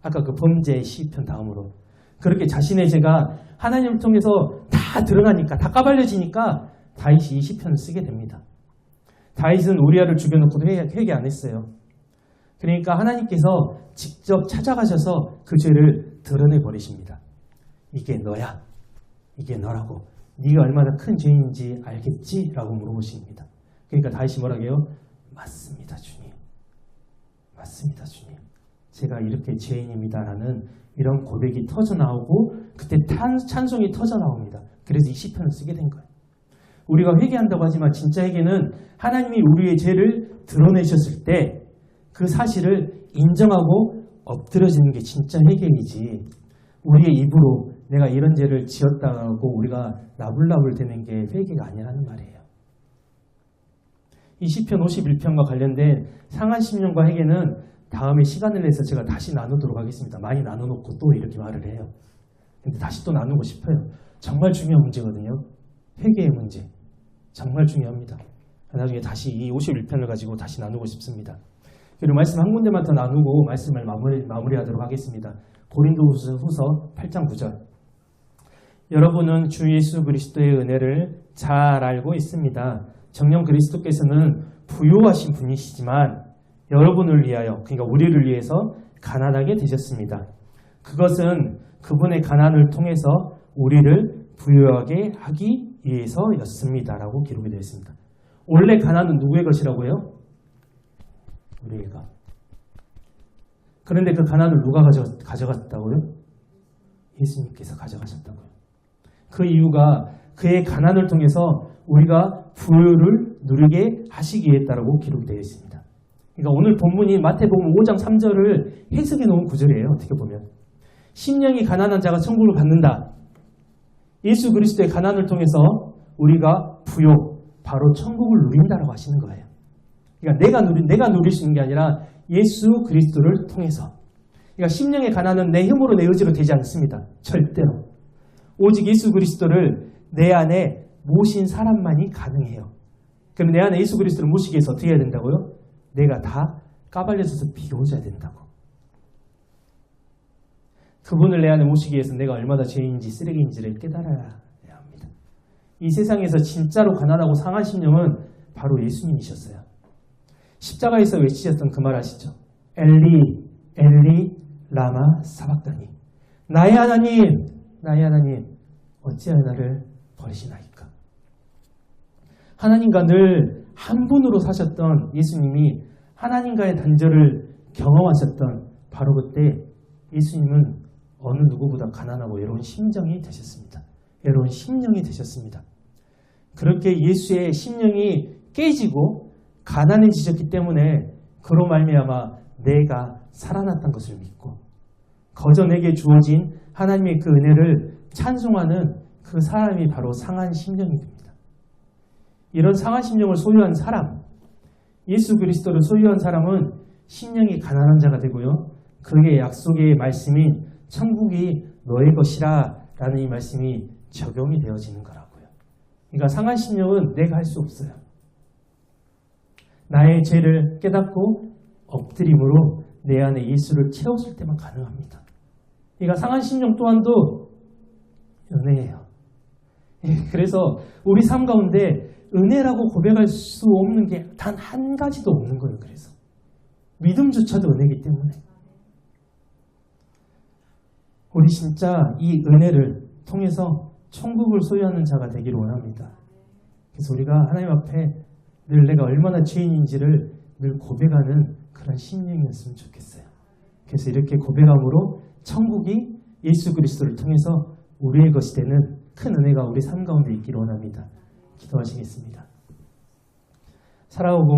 아까 그 범죄의 시편 다음으로. 그렇게 자신의 죄가 하나님을 통해서 다 드러나니까 다 까발려지니까 다윗이 이 시편을 쓰게 됩니다. 다윗은 우리아를 죽여놓고도 회개 안 했어요. 그러니까 하나님께서 직접 찾아가셔서 그 죄를 드러내버리십니다. 이게 너야. 이게 너라고. 네가 얼마나 큰 죄인지 알겠지? 라고 물어보십니다. 그러니까 다윗이 뭐라고 해요? 맞습니다, 주님. 맞습니다, 주님. 제가 이렇게 죄인입니다라는 이런 고백이 터져나오고 그때 찬송이 터져나옵니다. 그래서 이 시편을 쓰게 된 거예요. 우리가 회개한다고 하지만 진짜 회개는 하나님이 우리의 죄를 드러내셨을 때 그 사실을 인정하고 엎드려지는 게 진짜 회개이지 우리의 입으로 내가 이런 죄를 지었다고 우리가 나불나불 되는 게 회개가 아니라는 말이에요. 이 시편 51편과 관련된 상한 심령과 회개는 다음에 시간을 내서 제가 다시 나누도록 하겠습니다. 많이 나눠놓고 또 이렇게 말을 해요. 근데 다시 또 나누고 싶어요. 정말 중요한 문제거든요. 회개의 문제. 정말 중요합니다. 나중에 다시 이 51편을 가지고 다시 나누고 싶습니다. 그리고 말씀 한 군데만 더 나누고 말씀을 마무리하도록 하겠습니다. 고린도후서 8장 9절. 여러분은 주 예수 그리스도의 은혜를 잘 알고 있습니다. 정녕 그리스도께서는 부요하신 분이시지만 여러분을 위하여, 그러니까 우리를 위해서 가난하게 되셨습니다. 그것은 그분의 가난을 통해서 우리를 부요하게 하기 위해서였습니다. 라고 기록이 되어 있습니다. 원래 가난은 누구의 것이라고요? 우리가. 그런데 그 가난을 누가 가져갔다고요? 예수님께서 가져가셨다고요. 그 이유가 그의 가난을 통해서 우리가 부요를 누리게 하시기 위해서라고 기록이 되어 있습니다. 그러니까 오늘 본문이 마태복음 5장 3절을 해석해 놓은 구절이에요. 어떻게 보면. 심령이 가난한 자가 천국을 받는다. 예수 그리스도의 가난을 통해서 우리가 부요, 바로 천국을 누린다라고 하시는 거예요. 그러니까 내가 누릴 수 있는 게 아니라 예수 그리스도를 통해서. 그러니까 심령의 가난은 내 힘으로 내 의지로 되지 않습니다. 절대로. 오직 예수 그리스도를 내 안에 모신 사람만이 가능해요. 그럼 내 안에 예수 그리스도를 모시기 위해서 어떻게 해야 된다고요? 내가 다 까발려져서 비워져야 된다고. 그분을 내 안에 모시기 위해서 내가 얼마나 죄인인지 쓰레기인지를 깨달아야 합니다. 이 세상에서 진짜로 가난하고 상한 심령은 바로 예수님이셨어요. 십자가에서 외치셨던 그 말 아시죠? 엘리, 엘리, 라마 사박다니. 나의 하나님, 어찌하여 나를 버리시나이까? 하나님과 늘 한 분으로 사셨던 예수님이 하나님과의 단절을 경험하셨던 바로 그때 예수님은 어느 누구보다 가난하고 외로운 심정이 되셨습니다. 외로운 심령이 되셨습니다. 그렇게 예수의 심령이 깨지고 가난해지셨기 때문에 그로 말미암아 내가 살아났던 것을 믿고 거저 내게 주어진 하나님의 그 은혜를 찬송하는 그 사람이 바로 상한 심령이 됩니다. 이런 상한 심령을 소유한 사람, 예수 그리스도를 소유한 사람은 심령이 가난한 자가 되고요. 그의 약속의 말씀인 천국이 너의 것이라 라는 이 말씀이 적용이 되어지는 거라고요. 그러니까 상한 심령은 내가 할 수 없어요. 나의 죄를 깨닫고 엎드림으로 내 안에 예수를 채웠을 때만 가능합니다. 그러니까 상한 심령 또한도 은혜예요. 그래서 우리 삶 가운데 은혜라고 고백할 수 없는 게 단 한 가지도 없는 거예요. 그래서 믿음조차도 은혜이기 때문에 우리 진짜 이 은혜를 통해서 천국을 소유하는 자가 되기를 원합니다. 그래서 우리가 하나님 앞에 늘 내가 얼마나 죄인인지를 늘 고백하는 그런 심령이었으면 좋겠어요. 그래서 이렇게 고백함으로 천국이 예수 그리스도를 통해서 우리의 것이 되는 큰 은혜가 우리 삶 가운데 있기를 원합니다. 기도하시겠습니다. 살아오고